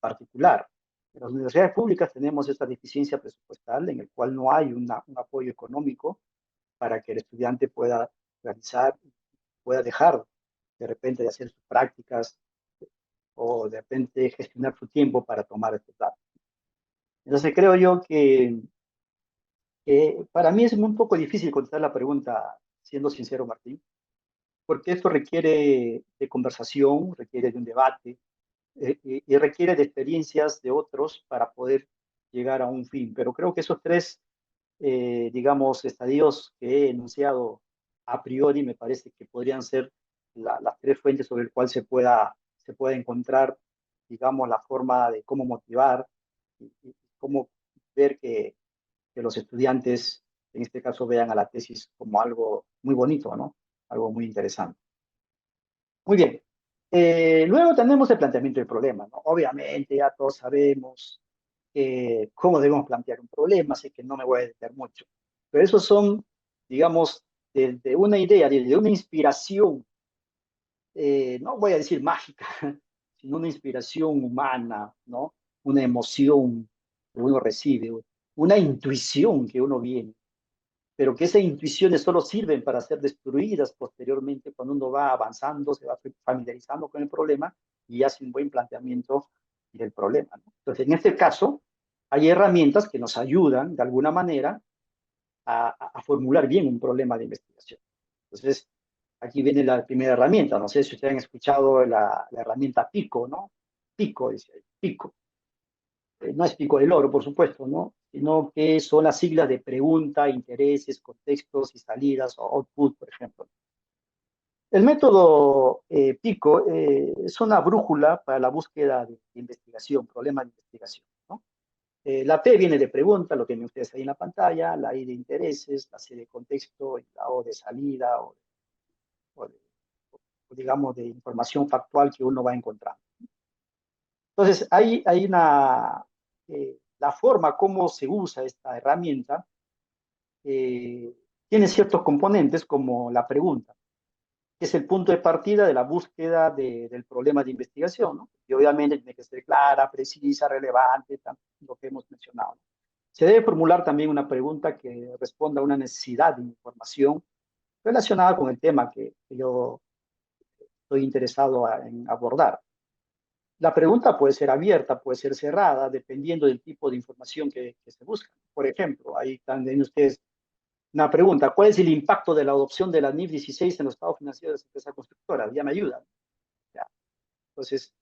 particular. En las universidades públicas tenemos esta deficiencia presupuestal en el cual no hay un apoyo económico para que el estudiante pueda realizar, pueda dejar de repente de hacer sus prácticas o de repente gestionar su tiempo para tomar estos datos. Entonces creo yo que para mí es un poco difícil contestar la pregunta, siendo sincero, Martín, porque esto requiere de conversación, requiere de un debate, y requiere de experiencias de otros para poder llegar a un fin. Pero creo que esos tres, digamos, estadios que he enunciado a priori me parece que podrían ser las tres fuentes sobre las cuales se pueda encontrar, digamos, la forma de cómo motivar y cómo ver que los estudiantes, en este caso, vean a la tesis como algo muy bonito, ¿no? Algo muy interesante. Muy bien. Luego tenemos el planteamiento del problema, ¿no? Obviamente ya todos sabemos cómo debemos plantear un problema, así que no me voy a detener mucho. Pero esos son, digamos, de una idea, de una inspiración, no voy a decir mágica, sino una inspiración humana, ¿no? Una emoción que uno recibe, una intuición que uno viene, pero que esas intuiciones solo sirven para ser destruidas posteriormente cuando uno va avanzando, se va familiarizando con el problema y hace un buen planteamiento del problema, ¿no? Entonces, en este caso, hay herramientas que nos ayudan de alguna manera a formular bien un problema de investigación. Entonces, aquí viene la primera herramienta. No sé si ustedes han escuchado la herramienta PICO, ¿no? PICO, dice ahí, PICO. No es pico del oro, por supuesto, ¿no? Sino que son las siglas de pregunta, intereses, contextos y salidas, o output, por ejemplo. El método PICO es una brújula para la búsqueda de investigación, problemas de investigación, ¿no? La P viene de pregunta, lo tienen ustedes ahí en la pantalla, la I de intereses, la C de contexto, y la O de salida, o de, o digamos, de información factual que uno va encontrando. Entonces, hay la forma como se usa esta herramienta tiene ciertos componentes como la pregunta, que es el punto de partida de la búsqueda del problema de investigación, ¿no? Y obviamente tiene que ser clara, precisa, relevante, lo que hemos mencionado. Se debe formular también una pregunta que responda a una necesidad de información relacionada con el tema que yo estoy interesado en abordar. La pregunta puede ser abierta, puede ser cerrada, dependiendo del tipo de información que se busca. Por ejemplo, ahí también ustedes una pregunta: ¿cuál es el impacto de la adopción de la NIF 16 en los estados financieros de las empresas constructoras? Ya me ayudan. Ya. Entonces,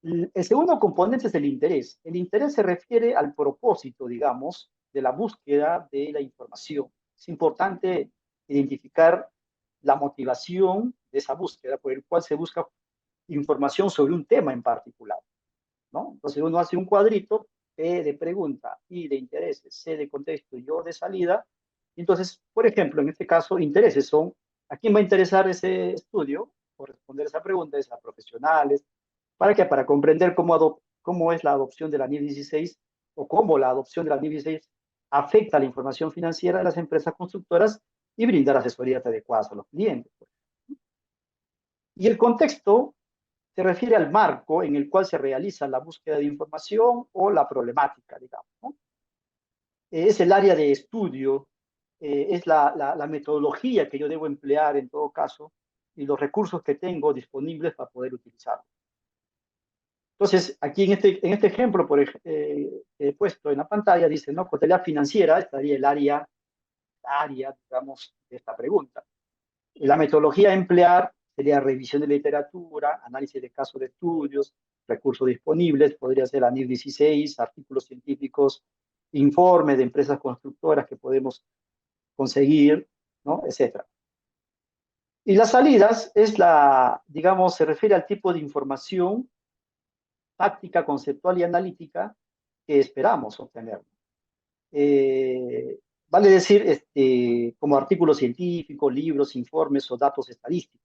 el segundo componente es el interés. El interés se refiere al propósito, digamos, de la búsqueda de la información. Es importante identificar la motivación de esa búsqueda por el cual se busca información sobre un tema en particular, ¿no? Entonces uno hace un cuadrito, P de pregunta, I de intereses, C de contexto y O de salida. Entonces, por ejemplo, en este caso, intereses son: ¿a quién va a interesar ese estudio o responder esa pregunta? Es a profesionales. ¿Para qué? Para comprender cómo es la adopción de la NIF 16 o cómo la adopción de la NIF 16 afecta la información financiera de las empresas constructoras y brindar asesorías adecuadas a los clientes. Y el contexto se refiere al marco en el cual se realiza la búsqueda de información o la problemática, digamos, ¿no? Es el área de estudio, es la metodología que yo debo emplear en todo caso y los recursos que tengo disponibles para poder utilizarlo. Entonces, aquí en este ejemplo he puesto en la pantalla, dice, ¿no? Contabilidad financiera estaría el área, digamos, de esta pregunta. La metodología a emplear sería revisión de literatura, análisis de casos de estudios, recursos disponibles, podría ser la NIF 16, artículos científicos, informes de empresas constructoras que podemos conseguir, ¿no? Etcétera. Y las salidas digamos, se refiere al tipo de información táctica, conceptual y analítica que esperamos obtener. Vale decir, como artículos científicos, libros, informes o datos estadísticos.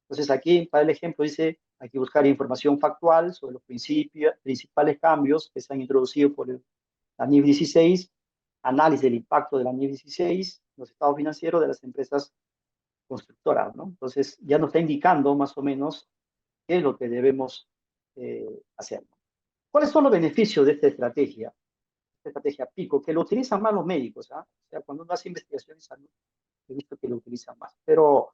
Entonces aquí, para el ejemplo, dice, hay que buscar información factual sobre los principales cambios que se han introducido por la NIF 16, análisis del impacto de la NIF 16, los estados financieros de las empresas constructoras, ¿no? Entonces ya nos está indicando más o menos qué es lo que debemos hacer. ¿Cuáles son los beneficios de esta estrategia PICO, que lo utilizan más los médicos? ¿Ah? O sea, cuando uno hace investigación en salud, he visto que lo utilizan más, pero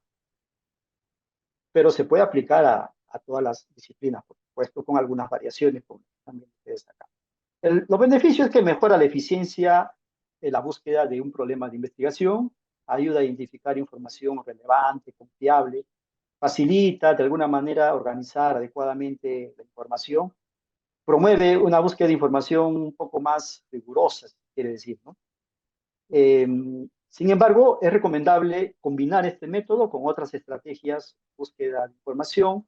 se puede aplicar a todas las disciplinas, por supuesto, con algunas variaciones, como también ustedes acá. Los beneficios es que mejora la eficiencia en la búsqueda de un problema de investigación, ayuda a identificar información relevante, confiable, facilita de alguna manera organizar adecuadamente la información, promueve una búsqueda de información un poco más rigurosa, si quiere decir, ¿no? Eh, Sin embargo, es recomendable combinar este método con otras estrategias de búsqueda de información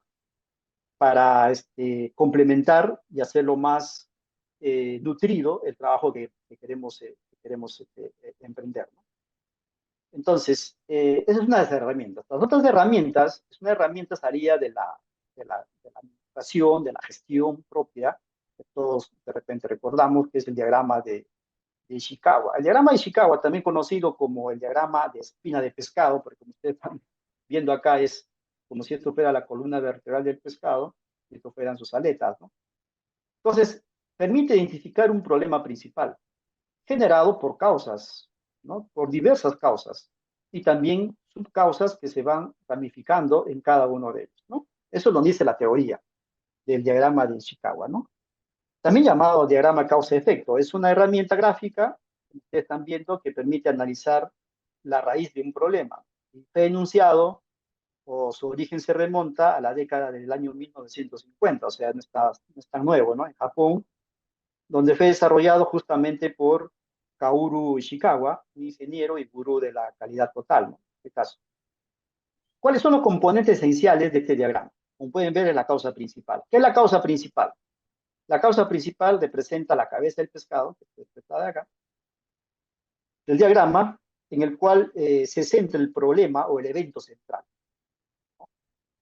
para complementar y hacerlo más nutrido el trabajo que queremos emprender, ¿no? Entonces, esa es una de las herramientas. Las otras herramientas, es una herramienta salida de la administración, de la gestión propia, que todos de repente recordamos, que es el diagrama de Ishikawa. El diagrama de Ishikawa, también conocido como el diagrama de espina de pescado, porque como ustedes están viendo acá, es como si esto fuera la columna vertebral del pescado y esto fueran sus aletas, ¿no? Entonces, permite identificar un problema principal generado por causas, ¿no? Por diversas causas y también subcausas que se van ramificando en cada uno de ellos, ¿no? Eso lo dice la teoría del diagrama de Ishikawa, ¿no? También llamado diagrama causa-efecto. Es una herramienta gráfica, que ustedes están viendo, que permite analizar la raíz de un problema. Fue enunciado o su origen se remonta a la década del año 1950, o sea, no es tan nuevo, ¿no? En Japón, donde fue desarrollado justamente por Kaoru Ishikawa, un ingeniero y gurú de la calidad total, ¿no? En este caso. ¿Cuáles son los componentes esenciales de este diagrama? Como pueden ver, es la causa principal. ¿Qué es la causa principal? La causa principal representa la cabeza del pescado, que está de acá, del diagrama, en el cual se centra el problema o el evento central.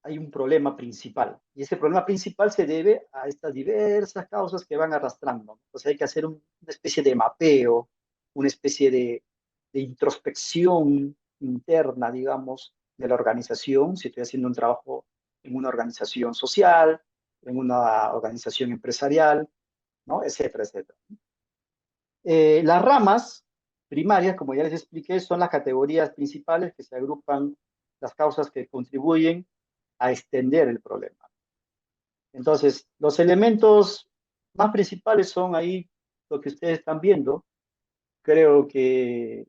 Hay un problema principal, y ese problema principal se debe a estas diversas causas que van arrastrando. Entonces hay que hacer una especie de mapeo, una especie de introspección interna, digamos, de la organización, si estoy haciendo un trabajo en una organización social, en una organización empresarial, ¿no? Etcétera, etcétera. Las ramas primarias, como ya les expliqué, son las categorías principales que se agrupan las causas que contribuyen a extender el problema. Entonces, los elementos más principales son ahí lo que ustedes están viendo. Creo que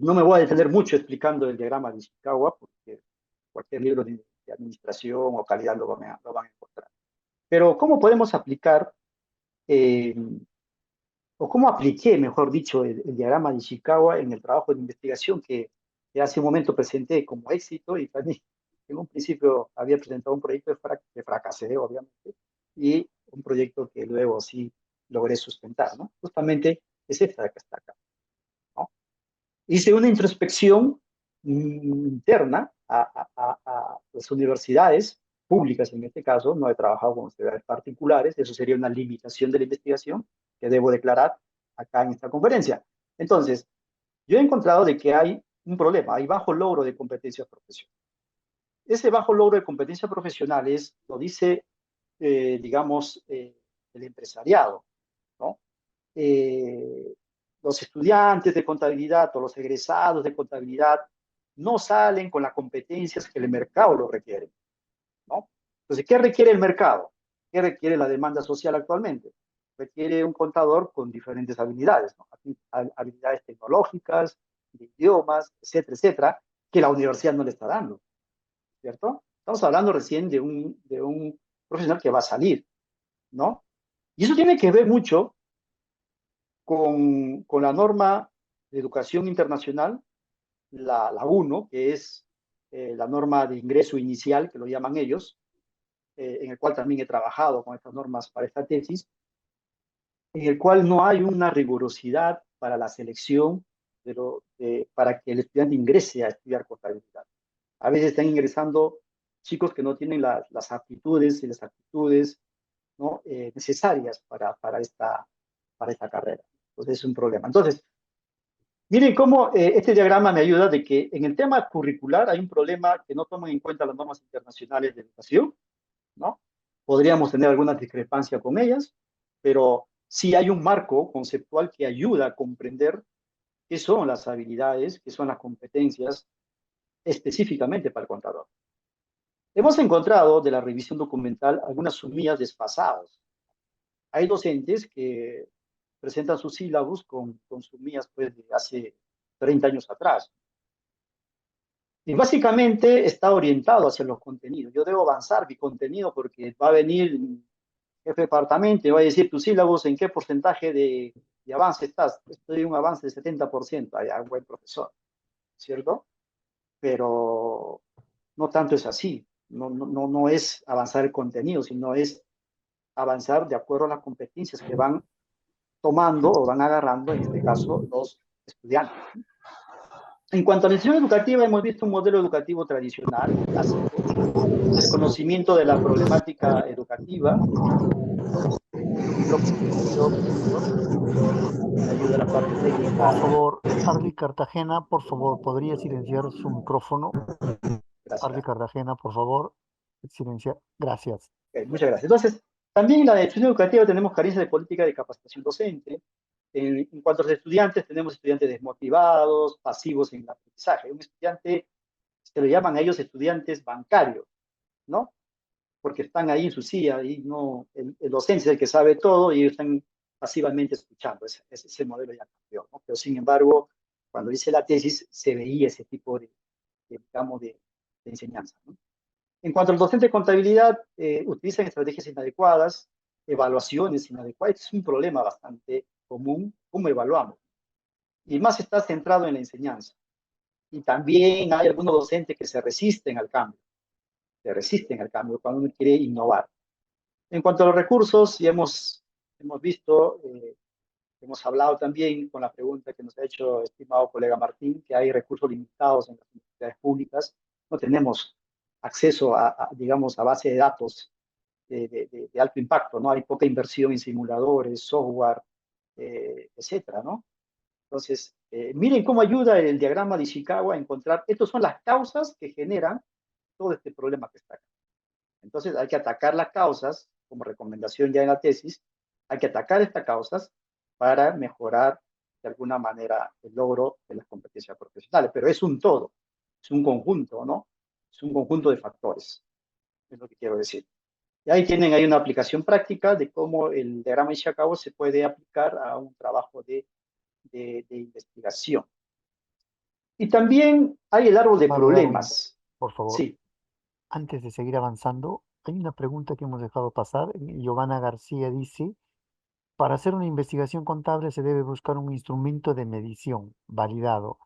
no me voy a detener mucho explicando el diagrama de Ishikawa, porque cualquier libro de administración o calidad lo van a encontrar. Pero, ¿cómo podemos aplicar eh, o cómo apliqué, mejor dicho, el diagrama de Ishikawa en el trabajo de investigación que hace un momento presenté como éxito y también en un principio había presentado un proyecto que fracasé, obviamente, y un proyecto que luego sí logré sustentar, ¿no? Justamente es esta que está acá, ¿no? Hice una introspección interna a las universidades públicas, en este caso, no he trabajado con universidades particulares, eso sería una limitación de la investigación que debo declarar acá en esta conferencia. Entonces, yo he encontrado de que hay un problema, hay bajo logro de competencias profesionales. Ese bajo logro de competencias profesionales lo dice, digamos, el empresariado, ¿no? Eh, los estudiantes de contabilidad o los egresados de contabilidad no salen con las competencias que el mercado lo requiere, ¿no? Entonces, ¿qué requiere el mercado? ¿Qué requiere la demanda social actualmente? Requiere un contador con diferentes habilidades, ¿no? Habilidades tecnológicas, de idiomas, etcétera, etcétera, que la universidad no le está dando, ¿cierto? Estamos hablando recién de un profesional que va a salir, ¿no? Y eso tiene que ver mucho con la norma de educación internacional, la 1, que es la norma de ingreso inicial, que lo llaman ellos, en el cual también he trabajado con estas normas para esta tesis, en el cual no hay una rigurosidad para la selección para que el estudiante ingrese a estudiar contabilidad. A veces están ingresando chicos que no tienen las aptitudes y las actitudes, ¿no? Necesarias para esta carrera. Entonces es un problema. Entonces, miren cómo este diagrama me ayuda de que en el tema curricular hay un problema que no toman en cuenta las normas internacionales de educación, ¿no? Podríamos tener alguna discrepancia con ellas, pero sí hay un marco conceptual que ayuda a comprender qué son las habilidades, qué son las competencias específicamente para el contador. Hemos encontrado de la revisión documental algunas sumillas desfasadas. Hay docentes que presentan sus sílabos con sumillas pues, de hace 30 años atrás. Y básicamente está orientado hacia los contenidos. Yo debo avanzar mi contenido porque va a venir el jefe de departamento y va a decir tus sílabos en qué porcentaje de avance estás. Estoy en un avance de 70%. Hay un buen profesor, ¿cierto? Pero no tanto es así. No es avanzar el contenido, sino es avanzar de acuerdo a las competencias que van tomando o van agarrando, en este caso, los estudiantes. En cuanto a la institución educativa, hemos visto un modelo educativo tradicional, clásico, el conocimiento de la problemática educativa, libro contenido, profesor, me ayuda la parte técnica. Por favor, Arly Cartagena, por favor, ¿podría silenciar su micrófono? Gracias. Arly Cartagena, por favor, silenciar. Gracias. Okay, muchas gracias. Entonces, también en la institución educativa tenemos carencia de política de capacitación docente. En cuanto a los estudiantes, tenemos estudiantes desmotivados, pasivos en el aprendizaje. Un estudiante, se le llaman a ellos estudiantes bancarios, ¿no? Porque están ahí en su silla y no, el docente es el que sabe todo y ellos están pasivamente escuchando. Ese modelo ya cambió, ¿no? Pero sin embargo, cuando hice la tesis, se veía ese tipo digamos, de enseñanza, ¿no? En cuanto al docente de contabilidad, utilizan estrategias inadecuadas, evaluaciones inadecuadas. Es un problema bastante común, cómo evaluamos. Y más está centrado en la enseñanza. Y también hay algunos docentes que se resisten al cambio cuando uno quiere innovar. En cuanto a los recursos, ya hemos visto, hemos hablado también con la pregunta que nos ha hecho el estimado colega Martín, que hay recursos limitados en las universidades públicas. No tenemos acceso digamos, a base de datos de alto impacto, ¿no? Hay poca inversión en simuladores, software, etcétera, ¿no? Entonces, miren cómo ayuda el diagrama de Ishikawa a encontrar, estas son las causas que generan todo este problema que está acá. Entonces, hay que atacar las causas, como recomendación ya en la tesis, hay que atacar estas causas para mejorar de alguna manera el logro de las competencias profesionales. Pero es un todo, es un conjunto, ¿no? Es un conjunto de factores, es lo que quiero decir. Y ahí tienen ahí una aplicación práctica de cómo el diagrama de Ishikawa se puede aplicar a un trabajo de investigación. Y también hay el árbol de Estimado Darwin, problemas. por favor, Sí. antes de seguir avanzando, hay una pregunta que hemos dejado pasar. Giovanna García dice, para hacer una investigación contable se debe buscar un instrumento de medición validado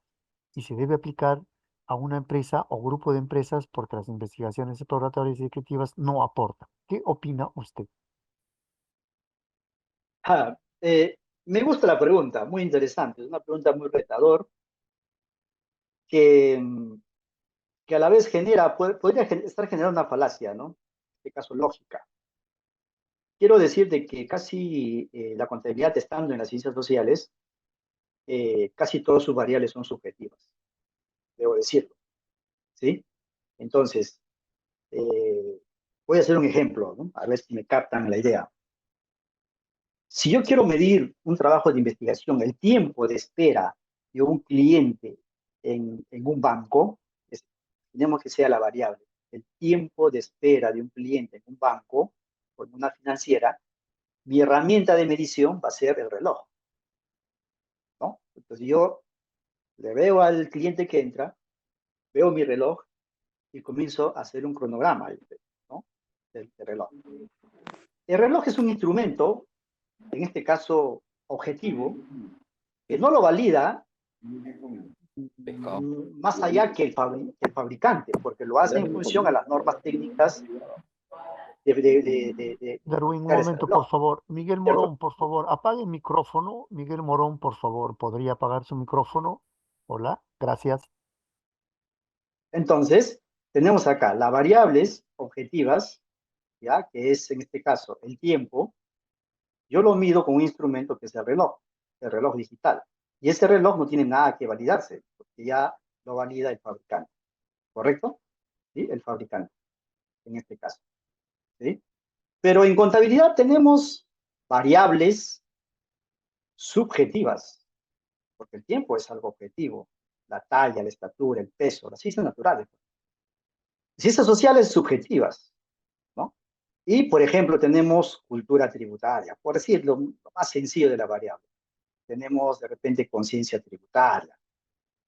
y se debe aplicar a una empresa o grupo de empresas porque las investigaciones exploratorias y descriptivas no aportan. ¿Qué opina usted? Ah, me gusta la pregunta, muy interesante. Es una pregunta muy retador que, que a la vez podría estar generando una falacia, ¿no? En este caso, lógica. Quiero decir de que casi la contabilidad estando en las ciencias sociales, casi todas sus variables son subjetivas, debo decirlo, ¿sí? Entonces, voy a hacer un ejemplo, ¿no? A ver si me captan la idea. Si yo quiero medir un trabajo de investigación, el tiempo de espera de un cliente en un banco, tenemos que sea la variable. El tiempo de espera de un cliente en un banco o en una financiera, mi herramienta de medición va a ser el reloj, ¿no? Entonces yo le veo al cliente que entra, veo mi reloj y comienzo a hacer un cronograma, ¿no? Del reloj. El reloj es un instrumento, en este caso objetivo, que no lo valida más allá que el fabricante, porque lo hace en función a las normas técnicas de Darwin, un fabricar ese momento, por reloj, favor. Miguel ¿cierto? Morón, por favor, apague el micrófono. Miguel Morón, por favor, ¿podría apagar su micrófono? Hola, gracias. Entonces, tenemos acá las variables objetivas, ¿ya? Que es en este caso el tiempo. Yo lo mido con un instrumento que es el reloj digital. Y ese reloj no tiene nada que validarse, porque ya lo valida el fabricante, ¿correcto? ¿Sí? El fabricante, en este caso, ¿sí? Pero en contabilidad tenemos variables subjetivas, porque el tiempo es algo objetivo, la talla, la estatura, el peso, las ciencias naturales. Ciencias sociales subjetivas, ¿no? Y, por ejemplo, tenemos cultura tributaria, por decirlo lo más sencillo de la variable. Tenemos, de repente, conciencia tributaria,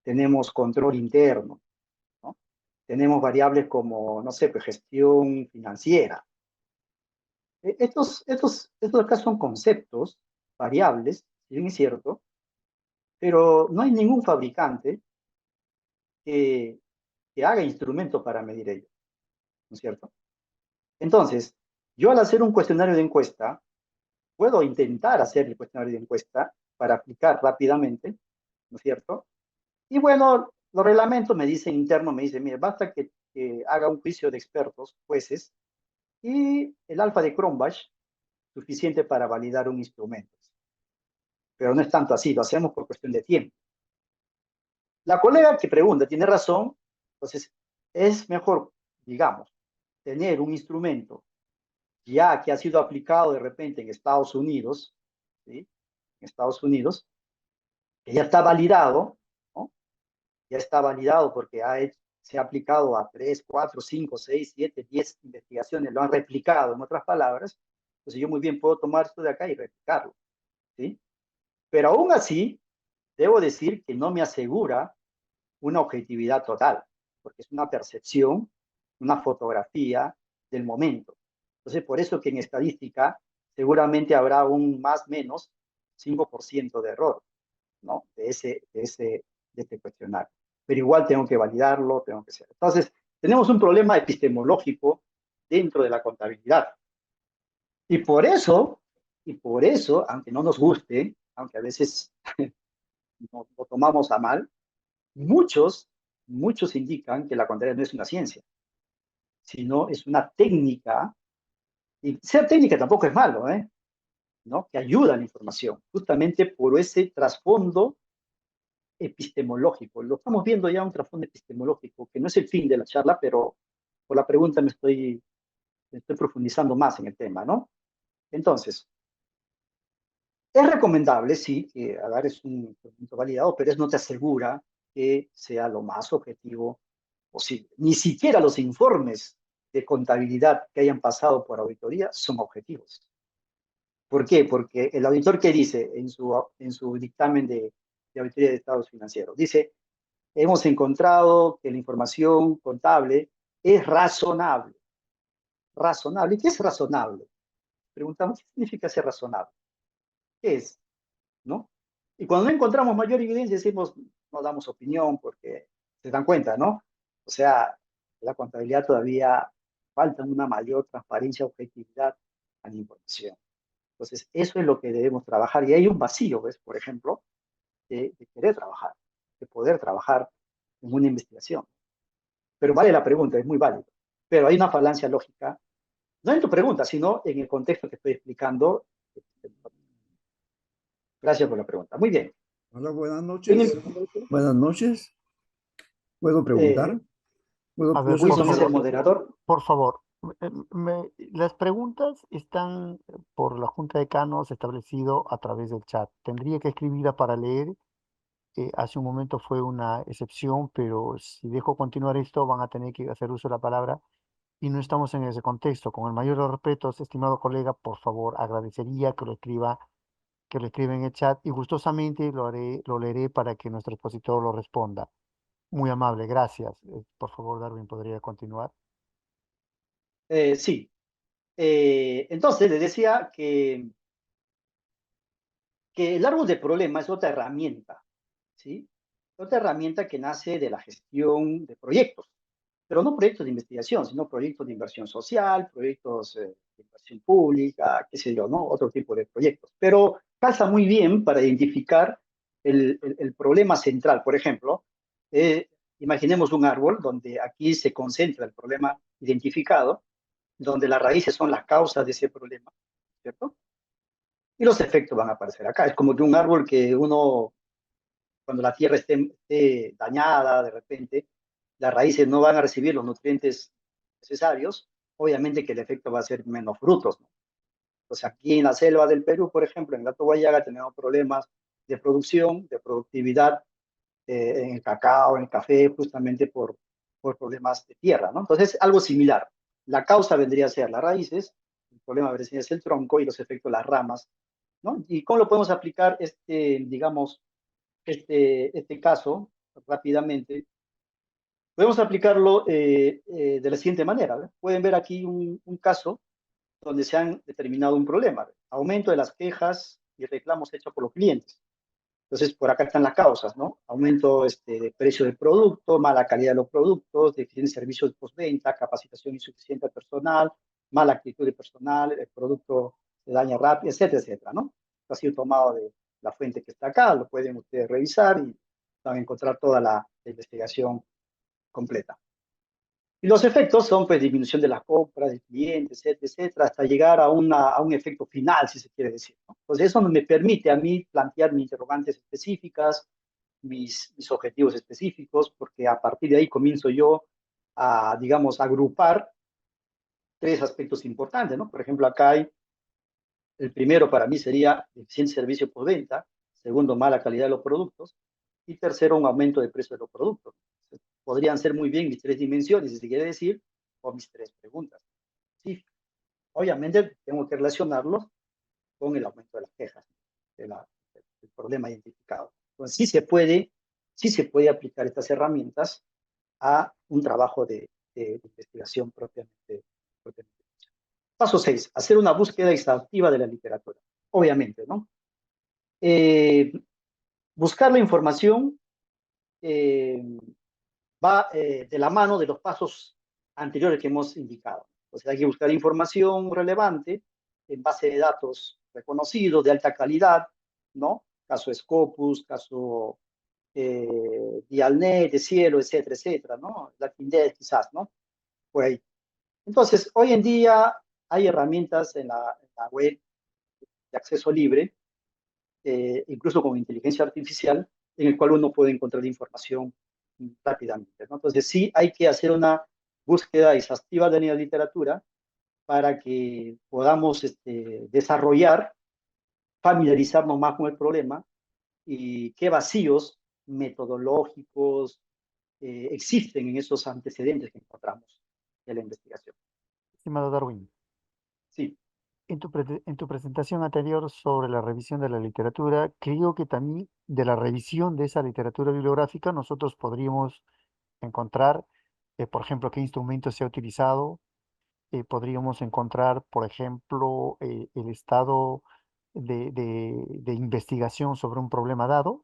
tenemos control interno, ¿no? Tenemos variables como, no sé, pues, gestión financiera. Estos acá son conceptos, variables, si bien es cierto, pero no hay ningún fabricante que, que haga instrumentos para medir ello, ¿no es cierto? Entonces, yo al hacer un cuestionario de encuesta, puedo intentar hacer el cuestionario de encuesta para aplicar rápidamente, ¿no es cierto? Y bueno, los reglamentos me dicen interno, me dicen, mire, basta que haga un juicio de expertos, jueces, y el alfa de Cronbach, suficiente para validar un instrumento. Pero no es tanto así, lo hacemos por cuestión de tiempo. La colega que pregunta tiene razón, entonces es mejor, digamos, tener un instrumento ya que ha sido aplicado de repente en Estados Unidos, ¿sí? En Estados Unidos, que ya está validado, ¿no? Ya está validado porque se ha aplicado a 3, 4, 5, 6, 7, 10 investigaciones, lo han replicado, en otras palabras. Entonces yo muy bien puedo tomar esto de acá y replicarlo, ¿sí? Pero aún así, debo decir que no me asegura una objetividad total, porque es una percepción, una fotografía del momento. Entonces, por eso que en estadística seguramente habrá un más o menos 5% de error, ¿no? De este cuestionario. Pero igual tengo que validarlo, tengo que hacer. Entonces, tenemos un problema epistemológico dentro de la contabilidad. Y por eso, aunque no nos guste, aunque a veces lo tomamos a mal, muchos indican que la contabilidad no es una ciencia, sino es una técnica, y ser técnica tampoco es malo, ¿no? Que ayuda a la información, justamente por ese trasfondo epistemológico. Lo estamos viendo ya un trasfondo epistemológico, que no es el fin de la charla, pero por la pregunta me estoy profundizando más en el tema, ¿no? Entonces, es recomendable, sí, que agarres un instrumento validado, pero eso no te asegura que sea lo más objetivo posible. Ni siquiera los informes de contabilidad que hayan pasado por auditoría son objetivos. ¿Por qué? Porque el auditor que dice en su dictamen de auditoría de estados financieros, dice, hemos encontrado que la información contable es razonable. Razonable. ¿Y qué es razonable? Preguntamos, ¿qué significa ser razonable? ¿Qué es? ¿No? Y cuando no encontramos mayor evidencia, decimos, no damos opinión porque se dan cuenta, ¿no? O sea, la contabilidad todavía falta una mayor transparencia, objetividad a la información. Entonces, eso es lo que debemos trabajar. Y hay un vacío, ¿ves? Por ejemplo, de querer trabajar, de poder trabajar en una investigación. Pero vale la pregunta, es muy válido. Pero hay una falancia lógica, no en tu pregunta, sino en el contexto que estoy explicando. Gracias por la pregunta. Muy bien. Hola, buenas noches. Buenas noches. ¿Puedo Eh, preguntar? A Yo ver, soy Wilson es el Samuel. moderador. por favor, las preguntas están por la Junta de Canos establecido a través del chat. Tendría que escribirla para leer. Hace un momento fue una excepción, pero si dejo continuar esto, van a tener que hacer uso de la palabra y no estamos en ese contexto. Con el mayor de los respetos, estimado colega, por favor, agradecería que lo escriba en el chat y gustosamente lo leeré para que nuestro expositor lo responda. Muy amable, gracias. Por favor, Darwin, ¿podría continuar? Sí. Entonces, le decía que el árbol de problema es otra herramienta, ¿sí? Otra herramienta que nace de la gestión de proyectos, pero no proyectos de investigación, sino proyectos de inversión social, proyectos de inversión pública, qué sé yo, ¿no? Otro tipo de proyectos. Pero calza muy bien para identificar el problema central. Por ejemplo, Imaginemos un árbol donde aquí se concentra el problema identificado, donde las raíces son las causas de ese problema, ¿cierto? Y los efectos van a aparecer acá. Es como que un árbol que uno, cuando la tierra esté dañada de repente, las raíces no van a recibir los nutrientes necesarios, obviamente que el efecto va a ser menos frutos, ¿no? Pues aquí en la selva del Perú, por ejemplo, en Gato Guayaga, tenemos problemas de producción, de productividad en el cacao, en el café, justamente por problemas de tierra, ¿no? Entonces, algo similar. La causa vendría a ser las raíces, el problema vendría a ser el tronco y los efectos las ramas, ¿no? ¿Y cómo lo podemos aplicar digamos, este caso rápidamente? Podemos aplicarlo de la siguiente manera, ¿ve? Pueden ver aquí un caso donde se han determinado un problema, ¿ve? Aumento de las quejas y reclamos hechos por los clientes. Entonces, por acá están las causas, ¿no? Aumento de precio del producto, mala calidad de los productos, deficiente servicio de postventa, capacitación insuficiente del personal, mala actitud del personal, el producto se daña rápido, etcétera, etcétera, ¿no? Esto ha sido tomado de la fuente que está acá, lo pueden ustedes revisar y van a encontrar toda la investigación completa. Y los efectos son pues disminución de las compras, de clientes, etcétera, etcétera, hasta llegar a un efecto final, si se quiere decir, ¿no? Entonces eso me permite a mí plantear mis interrogantes específicas, mis objetivos específicos, porque a partir de ahí comienzo yo a, digamos, agrupar tres aspectos importantes, ¿no? Por ejemplo, acá hay, el primero para mí sería eficiente servicio por venta, segundo, mala calidad de los productos, y tercero, un aumento de precio de los productos. Podrían ser muy bien mis tres dimensiones, si se quiere decir, o mis tres preguntas. Sí, obviamente tengo que relacionarlos con el aumento de las quejas, del problema identificado. Entonces, sí se puede aplicar estas herramientas a un trabajo de investigación propiamente. Paso 6, hacer una búsqueda exhaustiva de la literatura. Obviamente, ¿no? Eh, buscar la información eh, va de la mano de los pasos anteriores que hemos indicado. Entonces hay que buscar información relevante en base de datos reconocidos, de alta calidad, ¿no? Caso Scopus, caso Dialnet, de Cielo, etcétera, etcétera, ¿no? Latindex quizás, ¿no? Por ahí. Entonces, hoy en día hay herramientas en la web de acceso libre, incluso con inteligencia artificial, en el cual uno puede encontrar información rápidamente, ¿no? Entonces, sí hay que hacer una búsqueda exhaustiva de la literatura para que podamos desarrollar, familiarizarnos más con el problema y qué vacíos metodológicos existen en esos antecedentes que encontramos de la investigación. Estimado Darwin, Sí, en tu presentación anterior sobre la revisión de la literatura, creo que también de la revisión de esa literatura bibliográfica nosotros podríamos encontrar, por ejemplo, qué instrumento se ha utilizado. Podríamos encontrar, por ejemplo, el estado de investigación sobre un problema dado.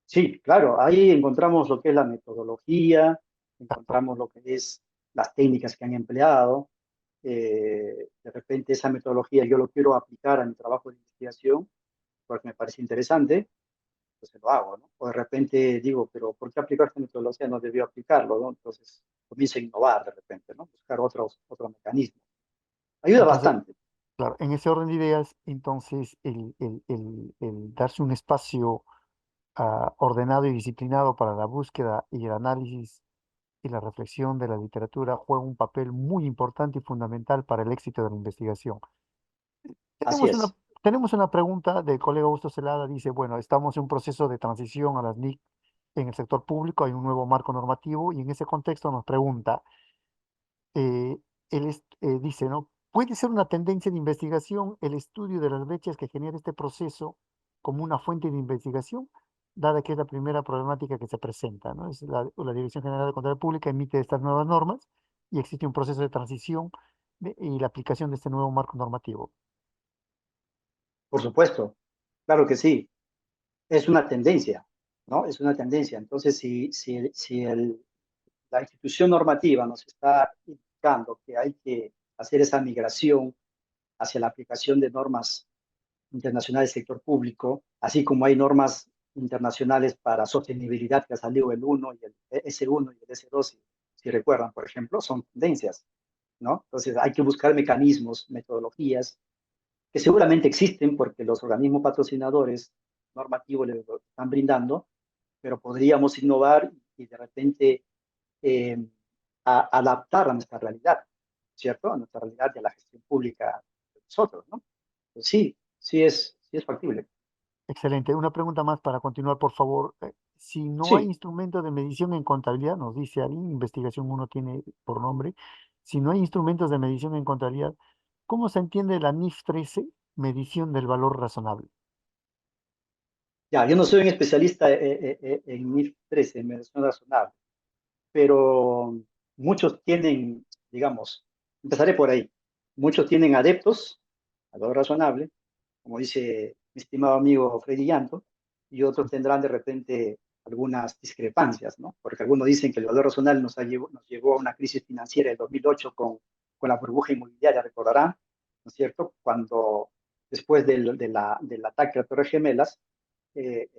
sí, claro, ahí encontramos lo que es la metodología, Exacto. encontramos lo que es las técnicas que han empleado. De repente esa metodología yo lo quiero aplicar a mi trabajo de investigación porque me parece interesante, pues lo hago, ¿no? O de repente digo, pero ¿por qué aplicar esta metodología? No debió aplicarlo, ¿no? Entonces comienzo a innovar de repente, ¿no? Buscar otros mecanismos. Ayuda Entonces, bastante. claro, en ese orden de ideas, entonces el darse un espacio ordenado y disciplinado para la búsqueda y el análisis y la reflexión de la literatura juega un papel muy importante y fundamental para el éxito de la investigación. Así Tenemos una, es. tenemos una pregunta del colega Augusto Celada, dice, bueno, estamos en un proceso de transición a las NIC en el sector público, hay un nuevo marco normativo y en ese contexto nos pregunta, eh, dice, ¿no? ¿Puede ser una tendencia de investigación el estudio de las brechas que genera este proceso como una fuente de investigación, dada que es la primera problemática que se presenta, ¿no? Es la Dirección General de Control Pública emite estas nuevas normas y existe un proceso de transición y la aplicación de este nuevo marco normativo. Por supuesto. Claro que sí. Es una tendencia, ¿no? Es una tendencia. Entonces, si la institución normativa nos está indicando que hay que hacer esa migración hacia la aplicación de normas internacionales del sector público, así como hay normas internacionales para sostenibilidad que ha salido el 1 y el S1 y el S2, si recuerdan, por ejemplo, son tendencias, ¿no? Entonces hay que buscar mecanismos, metodologías que seguramente existen porque los organismos patrocinadores normativos les lo están brindando, pero podríamos innovar y de repente eh, adaptar a nuestra realidad, ¿cierto? A nuestra realidad y a la gestión pública de nosotros, ¿no? Pues sí, sí es factible. Excelente. Una pregunta más para continuar, por favor. Si no hay Sí, instrumentos de medición en contabilidad, nos dice ahí, investigación uno tiene por nombre, si no hay instrumentos de medición en contabilidad, ¿cómo se entiende la NIF 13, medición del valor razonable? ya, yo no soy un especialista en MIF 13, en medición razonable, pero muchos tienen, digamos, empezaré por ahí, muchos tienen adeptos a lo razonable, como dice mi estimado amigo Freddy Llanto, y otros tendrán de repente algunas discrepancias, ¿no? Porque algunos dicen que el valor razonable nos llevó a una crisis financiera del 2008 con la burbuja inmobiliaria, recordarán, ¿no es cierto? Cuando después del ataque a Torres Gemelas, eh,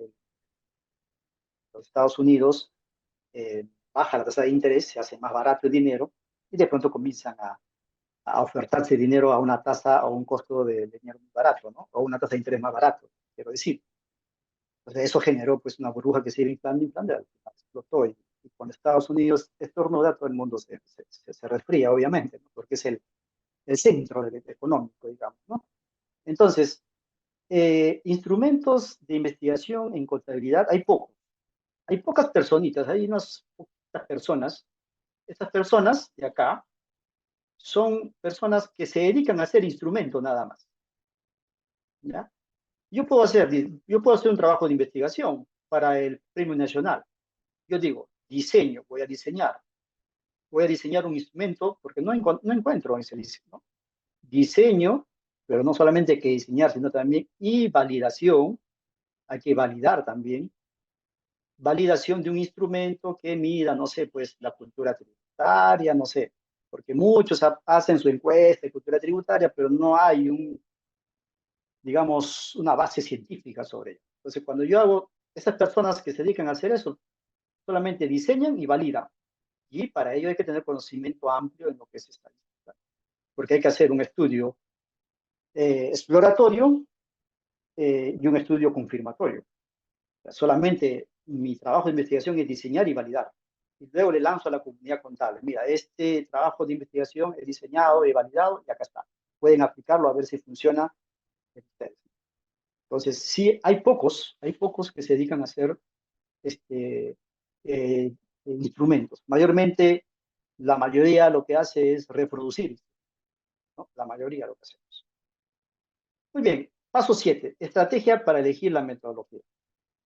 los Estados Unidos baja la tasa de interés, se hace más barato el dinero y de pronto comienzan a ofertarse dinero a una tasa o un costo de dinero muy barato, ¿no? O una tasa de interés más barato, quiero decir. Entonces eso generó pues una burbuja que se iba inflando, explotó y cuando Estados Unidos estornuda, todo el mundo se resfría, obviamente, ¿no? Porque es el centro del económico, digamos, ¿no? Entonces, instrumentos de investigación en contabilidad hay pocos. Hay pocas personitas, hay unas poquitas personas. Estas personas de acá son personas que se dedican a hacer instrumentos nada más, ¿ya? Yo puedo hacer un trabajo de investigación para el Premio Nacional. Yo digo, diseño, voy a diseñar un instrumento porque no encuentro ese diseño, ¿no? Diseño, pero no solamente hay que diseñar, sino también y validación, hay que validar también, validación de un instrumento que mida, no sé, pues la cultura tributaria, no sé, porque muchos hacen su encuesta de cultura tributaria, pero no hay digamos, una base científica sobre ello. Entonces, cuando yo hago, esas personas que se dedican a hacer eso, solamente diseñan y validan. Y para ello hay que tener conocimiento amplio en lo que es estadística, porque hay que hacer un estudio exploratorio y un estudio confirmatorio. O sea, solamente mi trabajo de investigación es diseñar y validar. Y luego le lanzo a la comunidad contable. Mira, este trabajo de investigación es diseñado, he validado y acá está. Pueden aplicarlo a ver si funciona en ustedes. Entonces, sí, hay pocos que se dedican a hacer este, instrumentos. Mayormente, la mayoría lo que hace es reproducir, ¿no? La mayoría lo que hacemos. Muy bien, paso 7, estrategia para elegir la metodología.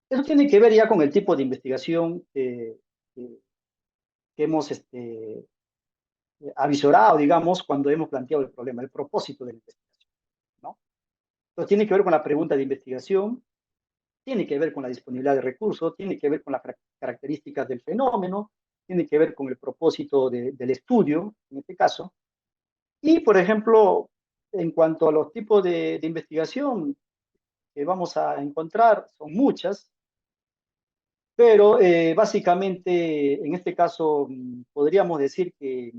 Eso tiene que ver ya con el tipo de investigación que hemos avisorado, digamos, cuando hemos planteado el problema, el propósito de la investigación, ¿no? Entonces, tiene que ver con la pregunta de investigación, tiene que ver con la disponibilidad de recursos, tiene que ver con las características del fenómeno, tiene que ver con el propósito del estudio, en este caso. Y, por ejemplo, en cuanto a los tipos de investigación que vamos a encontrar, son muchas, pero básicamente, en este caso, podríamos decir que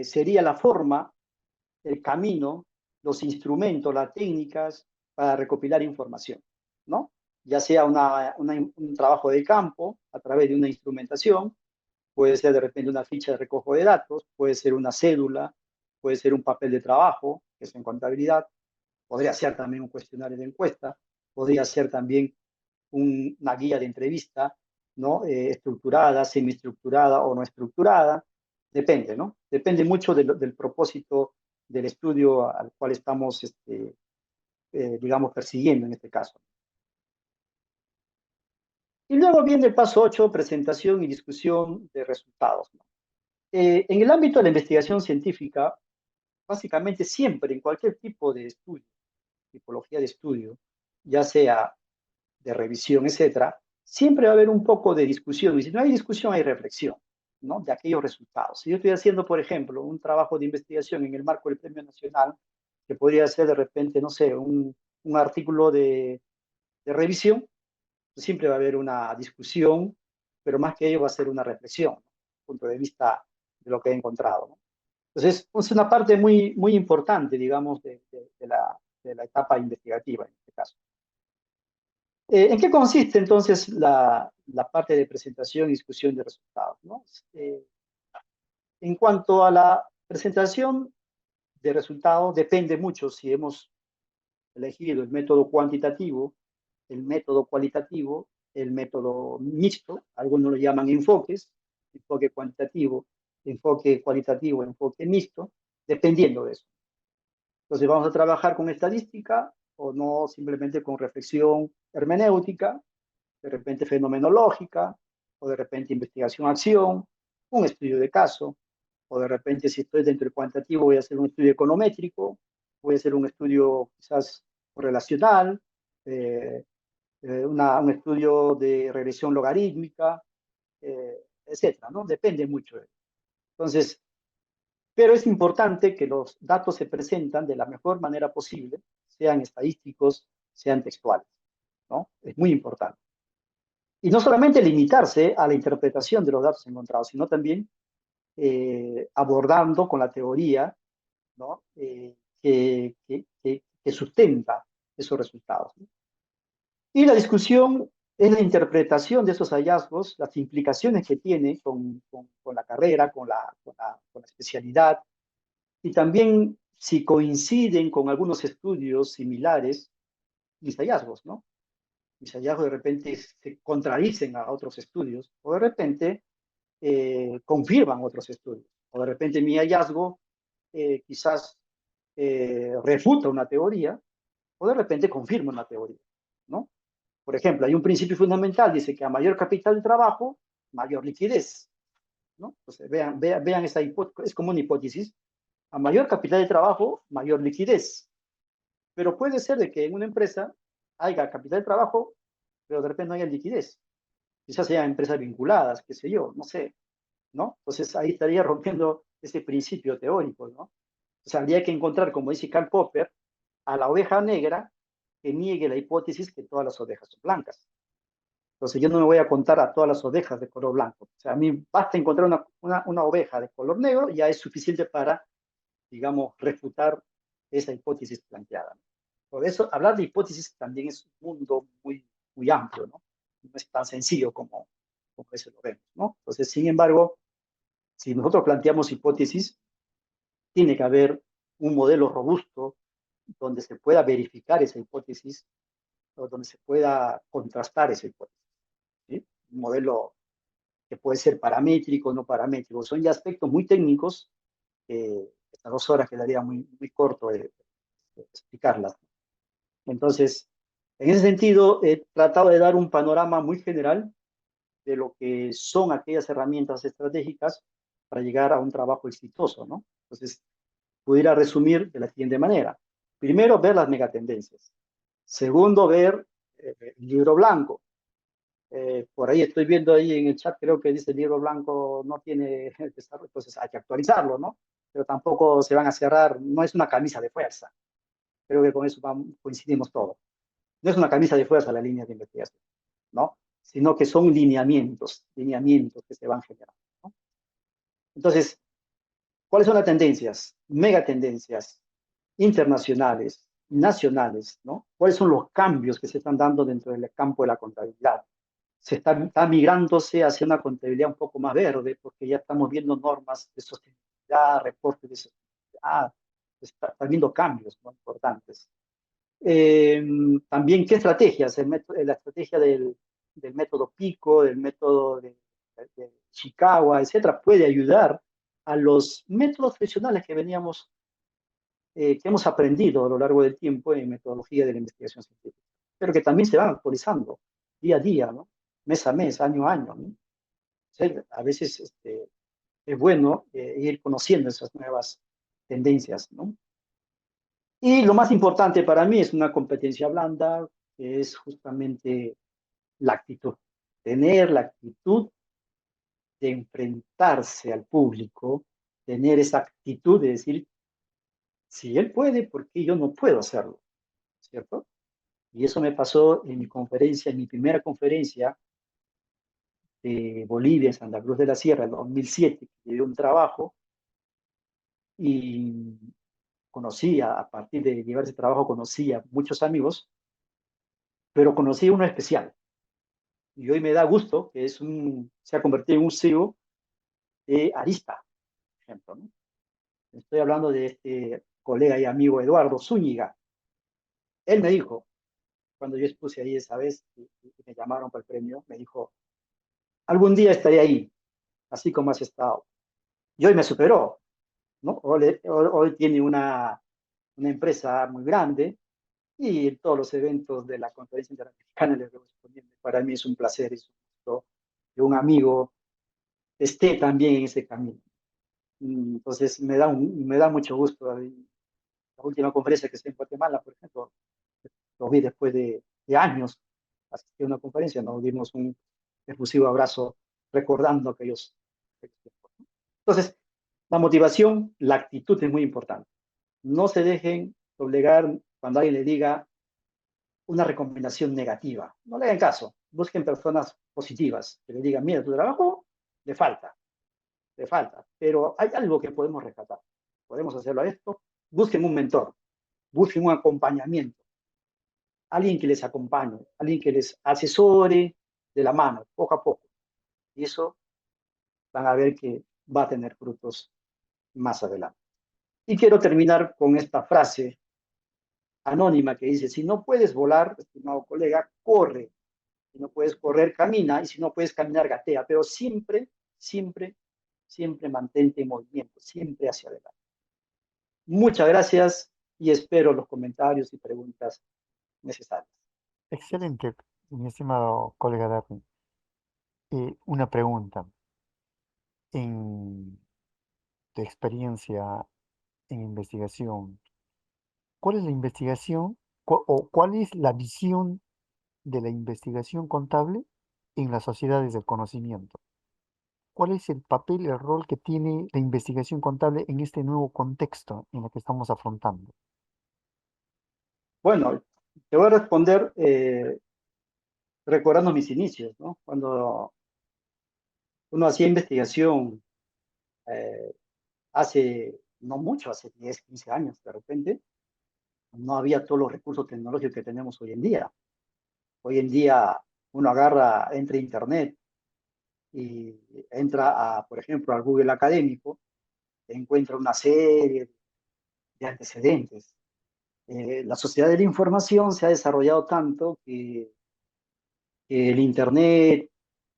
sería la forma, el camino, los instrumentos, las técnicas para recopilar información, ¿no? Ya sea un trabajo de campo a través de una instrumentación, puede ser de repente una ficha de recojo de datos, puede ser una cédula, puede ser un papel de trabajo, que es en contabilidad, podría ser también un cuestionario de encuesta, podría ser también una guía de entrevista, ¿no? Estructurada, semiestructurada o no estructurada, depende, ¿no? Depende mucho del propósito del estudio al cual estamos, digamos, persiguiendo en este caso. Y luego viene el paso 8, presentación y discusión de resultados, ¿no? En el ámbito de la investigación científica, básicamente siempre, en cualquier tipo de estudio, tipología de estudio, ya sea de revisión, etcétera, siempre va a haber un poco de discusión. Y si no hay discusión, hay reflexión, ¿no? De aquellos resultados. Si yo estoy haciendo, por ejemplo, un trabajo de investigación en el marco del Premio Nacional, que podría ser de repente, no sé, un artículo de revisión, pues siempre va a haber una discusión, pero más que ello va a ser una reflexión, ¿no? Punto de vista de lo que he encontrado, ¿no? Entonces, es una parte muy, muy importante, digamos, de la etapa investigativa en este caso. ¿En qué consiste entonces la parte de presentación y discusión de resultados, ¿no? En cuanto a la presentación de resultados, depende mucho si hemos elegido el método cuantitativo, el método cualitativo, el método mixto, algunos lo llaman enfoques, enfoque cuantitativo, enfoque cualitativo, enfoque mixto, dependiendo de eso. Entonces vamos a trabajar con estadística o no simplemente con reflexión hermenéutica, de repente fenomenológica, o de repente investigación-acción, un estudio de caso, o de repente si estoy dentro del cuantitativo voy a hacer un estudio econométrico, voy a hacer un estudio quizás relacional, un estudio de regresión logarítmica, etcétera, ¿no? Depende mucho. Entonces, pero es importante que los datos se presentan de la mejor manera posible, sean estadísticos, sean textuales, ¿no? Es muy importante. Y no solamente limitarse a la interpretación de los datos encontrados, sino también abordando con la teoría, ¿no? Que sustenta esos resultados, ¿no? Y la discusión es la interpretación de esos hallazgos, las implicaciones que tiene con la carrera, con la especialidad, y también si coinciden con algunos estudios similares, mis hallazgos, ¿no? Mis hallazgos de repente se contradicen a otros estudios, o de repente confirman otros estudios, o de repente mi hallazgo quizás refuta una teoría, o de repente confirma una teoría, ¿no? Por ejemplo, hay un principio fundamental, dice que a mayor capital de trabajo, mayor liquidez, ¿no? Entonces, vean esa hipótesis, es como una hipótesis, a mayor capital de trabajo, mayor liquidez. Pero puede ser de que en una empresa haya capital de trabajo, pero de repente no haya liquidez. Quizás sean empresas vinculadas, qué sé yo, no sé, ¿no? Entonces ahí estaría rompiendo ese principio teórico, ¿no? O sea, habría que encontrar, como dice Karl Popper, a la oveja negra que niegue la hipótesis que todas las ovejas son blancas. Entonces yo no me voy a contar a todas las ovejas de color blanco. O sea, a mí basta encontrar una oveja de color negro, ya es suficiente para, digamos, refutar esa hipótesis planteada. Por eso, hablar de hipótesis también es un mundo muy, muy amplio, ¿no? No es tan sencillo como eso lo vemos, ¿no? Entonces, sin embargo, si nosotros planteamos hipótesis, tiene que haber un modelo robusto donde se pueda verificar esa hipótesis o donde se pueda contrastar esa hipótesis, ¿sí? Un modelo que puede ser paramétrico o no paramétrico. Son ya aspectos muy técnicos, estas 2 horas quedaría muy, muy corto explicarlas. Entonces, en ese sentido, he tratado de dar un panorama muy general de lo que son aquellas herramientas estratégicas para llegar a un trabajo exitoso, ¿no? Entonces, pudiera resumir de la siguiente manera. Primero, ver las megatendencias. Segundo, ver el libro blanco. Por ahí estoy viendo ahí en el chat, creo que dice el libro blanco no tiene desarrollo, entonces hay que actualizarlo, ¿no? Pero tampoco se van a cerrar, no es una camisa de fuerza. Creo que con eso coincidimos todos. No es una camisa de fuerza la línea de investigación, ¿no? Sino que son lineamientos que se van generando, ¿no? Entonces, ¿cuáles son las tendencias? Megatendencias internacionales, nacionales, ¿no? ¿Cuáles son los cambios que se están dando dentro del campo de la contabilidad? Está migrándose hacia una contabilidad un poco más verde, porque ya estamos viendo normas de sostenibilidad, reportes de sostenibilidad, están viendo cambios, ¿no?, importantes. También, ¿qué estrategias? La estrategia del método PICO, del método de Chicago, etcétera, puede ayudar a los métodos tradicionales que hemos aprendido a lo largo del tiempo en metodología de la investigación científica, pero que también se van actualizando día a día, ¿no? Mes a mes, año a año, ¿no? A veces es bueno ir conociendo esas nuevas tendencias, ¿no? Y lo más importante para mí es una competencia blanda, que es justamente la actitud. Tener la actitud de enfrentarse al público, tener esa actitud de decir, si él puede, ¿por qué yo no puedo hacerlo? ¿Cierto? Y eso me pasó en mi conferencia, en mi primera conferencia de Bolivia, en Santa Cruz de la Sierra, en 2007, que llevé un trabajo y conocía, a partir de llevar ese trabajo, conocía muchos amigos, pero conocí uno especial. Y hoy me da gusto que se ha convertido en un CEO de Arista, por ejemplo, ¿no? Estoy hablando de este colega y amigo Eduardo Zúñiga. Él me dijo, cuando yo expuse ahí esa vez y me llamaron para el premio, me dijo, algún día estaré ahí, así como has estado. Y hoy me superó, ¿no? Hoy tiene una empresa muy grande y en todos los eventos de la Conferencia Interamericana le veo disponible. Para mí es un placer, es un gusto que un amigo esté también en ese camino. Entonces me da mucho gusto. La última conferencia que estoy en Guatemala, por ejemplo, lo vi después de años, asistí a una conferencia, nos dimos un efusivo abrazo recordando aquellos tiempos. Entonces, la motivación, la actitud es muy importante. No se dejen doblegar cuando alguien le diga una recomendación negativa. No le hagan caso. Busquen personas positivas que le digan, mira, tu trabajo le falta, pero hay algo que podemos rescatar. Podemos hacerlo a esto. Busquen un mentor, busquen un acompañamiento, alguien que les acompañe, alguien que les asesore de la mano, poco a poco. Y eso van a ver que va a tener frutos más adelante. Y quiero terminar con esta frase anónima que dice, si no puedes volar, estimado colega, corre. Si no puedes correr, camina. Y si no puedes caminar, gatea. Pero siempre, siempre, siempre mantente en movimiento, siempre hacia adelante. Muchas gracias y espero los comentarios y preguntas necesarias. Excelente, mi estimado colega Darwin. Una pregunta. En tu experiencia en investigación, ¿cuál es la investigación o cuál es la visión de la investigación contable en las sociedades del conocimiento? ¿Cuál es el papel y el rol que tiene la investigación contable en este nuevo contexto en el que estamos afrontando? Bueno, te voy a responder recordando mis inicios, ¿no? Cuando uno hacía investigación eh, hace, no mucho, hace 10, 15 años, de repente, no había todos los recursos tecnológicos que tenemos hoy en día. Hoy en día uno entra a Internet y entra por ejemplo, al Google académico, encuentra una serie de antecedentes. La sociedad de la información se ha desarrollado tanto que el Internet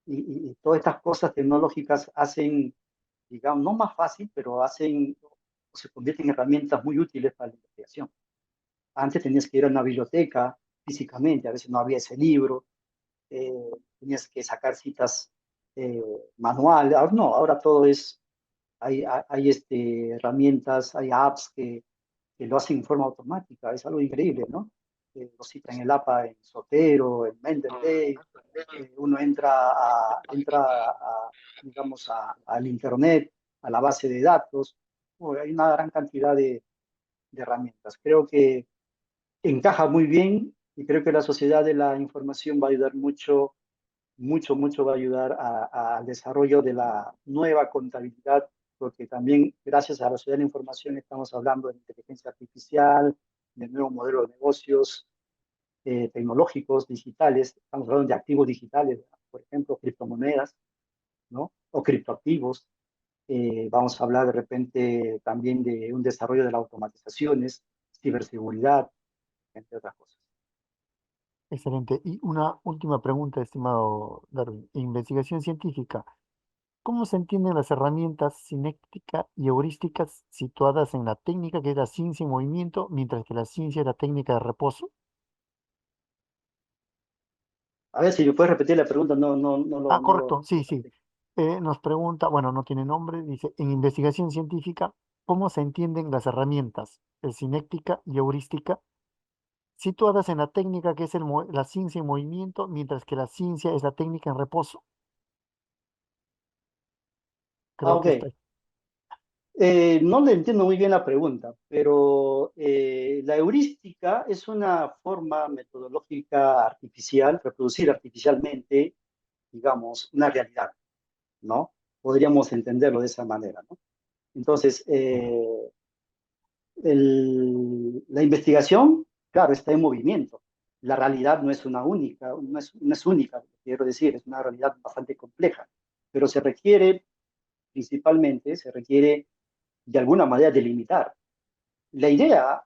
y todas estas cosas tecnológicas hacen, digamos, no más fácil, pero se convierten en herramientas muy útiles para la investigación. Antes tenías que ir a una biblioteca físicamente, a veces no había ese libro, eh, tenías que sacar citas eh, manuales. Ahora no, ahora todo hay herramientas, hay apps que lo hacen en forma automática, es algo increíble, ¿no? Lo cita en el APA, en Sotero, en Mendeley, uno digamos, al Internet, a la base de datos. Hay una gran cantidad de herramientas. Creo que encaja muy bien y creo que la sociedad de la información va a ayudar mucho, mucho, mucho va a ayudar al desarrollo de la nueva contabilidad, porque también gracias a la sociedad de la información estamos hablando de inteligencia artificial, de nuevos modelos de negocios tecnológicos, digitales, estamos hablando de activos digitales, por ejemplo, criptomonedas, ¿no? O criptoactivos. Vamos a hablar de repente también de un desarrollo de las automatizaciones, ciberseguridad, entre otras cosas. Excelente. Y una última pregunta, estimado Darwin. En investigación científica, ¿cómo se entienden las herramientas cinética y heurísticas situadas en la técnica que es la ciencia en movimiento, mientras que la ciencia es la técnica de reposo? A ver si me puedes repetir la pregunta, Ah, no lo correcto, sí, sí. Nos pregunta, bueno, no tiene nombre, dice, en investigación científica, ¿cómo se entienden las herramientas cinética y heurística situadas en la técnica que es la ciencia en movimiento, mientras que la ciencia es la técnica en reposo? Creo Ok. que está. No le entiendo muy bien la pregunta, pero la heurística es una forma metodológica artificial, reproducir artificialmente, digamos, una realidad, ¿no? Podríamos entenderlo de esa manera, ¿no? Entonces, la investigación, claro, está en movimiento. La realidad no es una única, no es única, quiero decir, es una realidad bastante compleja, pero se requiere, principalmente, se requiere de alguna manera delimitar. La idea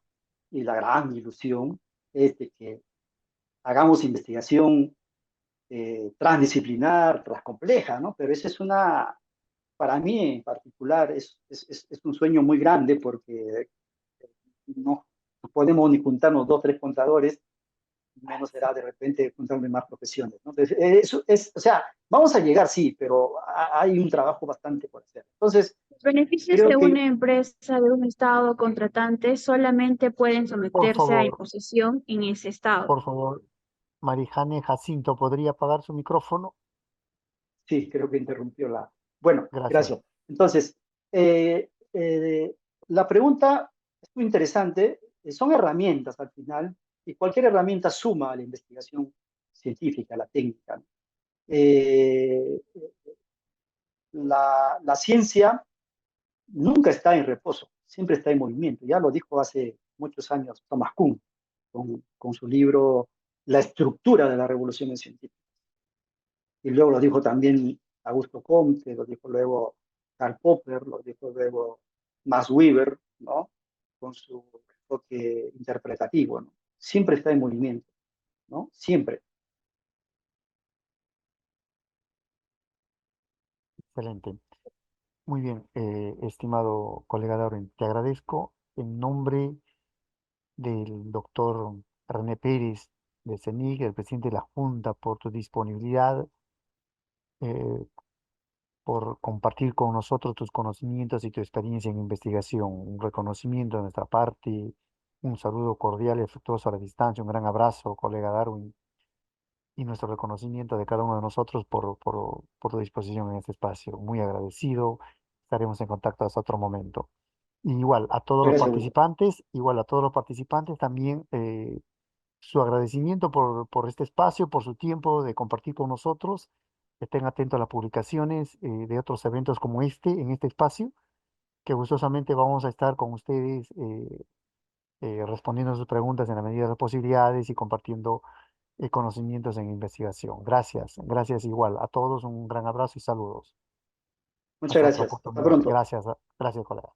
y la gran ilusión es de que hagamos investigación transdisciplinar, transcompleja, ¿no? Pero esa es una, para mí en particular, es un sueño muy grande porque no podemos ni juntarnos dos, tres contadores, menos será de repente juntarme más profesiones, ¿no? Entonces, eso es, o sea, vamos a llegar, sí, pero hay un trabajo bastante por hacer. Entonces, Los beneficios creo de que, una empresa, de un estado contratante, solamente pueden Por someterse a favor, imposición en ese estado. por favor, Marijane Jacinto, ¿podría apagar su micrófono? sí, creo que interrumpió la... Bueno, Gracias. gracias. Entonces, la pregunta es muy interesante. Son herramientas al final, y cualquier herramienta suma a la investigación científica, a la técnica, ¿no? Eh, la ciencia nunca está en reposo, siempre está en movimiento. Ya lo dijo hace muchos años Thomas Kuhn con su libro La estructura de las revoluciones científicas. Y luego lo dijo también Augusto Comte, lo dijo luego Karl Popper, lo dijo luego Max Weber, ¿no? Con su enfoque interpretativo, ¿no? Siempre está en movimiento, ¿no? Siempre. Excelente. Muy bien, estimado colega Darwin, te agradezco en nombre del doctor René Pérez de CENIC, el presidente de la Junta, por tu disponibilidad, eh, por compartir con nosotros tus conocimientos y tu experiencia en investigación. Un reconocimiento de nuestra parte, un saludo cordial y afectuoso a la distancia, un gran abrazo, colega Darwin, y nuestro reconocimiento de cada uno de nosotros por tu disposición en este espacio. Muy agradecido. Estaremos en contacto hasta otro momento. Y Gracias, Hugo. igual a todos los participantes también su agradecimiento por este espacio, por su tiempo de compartir con nosotros. Estén atentos a las publicaciones de otros eventos como este, en este espacio, que gustosamente vamos a estar con ustedes respondiendo sus preguntas en la medida de las posibilidades y compartiendo conocimientos en investigación. Gracias, gracias igual. A todos un gran abrazo y saludos. Muchas Hasta otra gracias. Hasta oportunidad. pronto. Gracias, gracias, colega.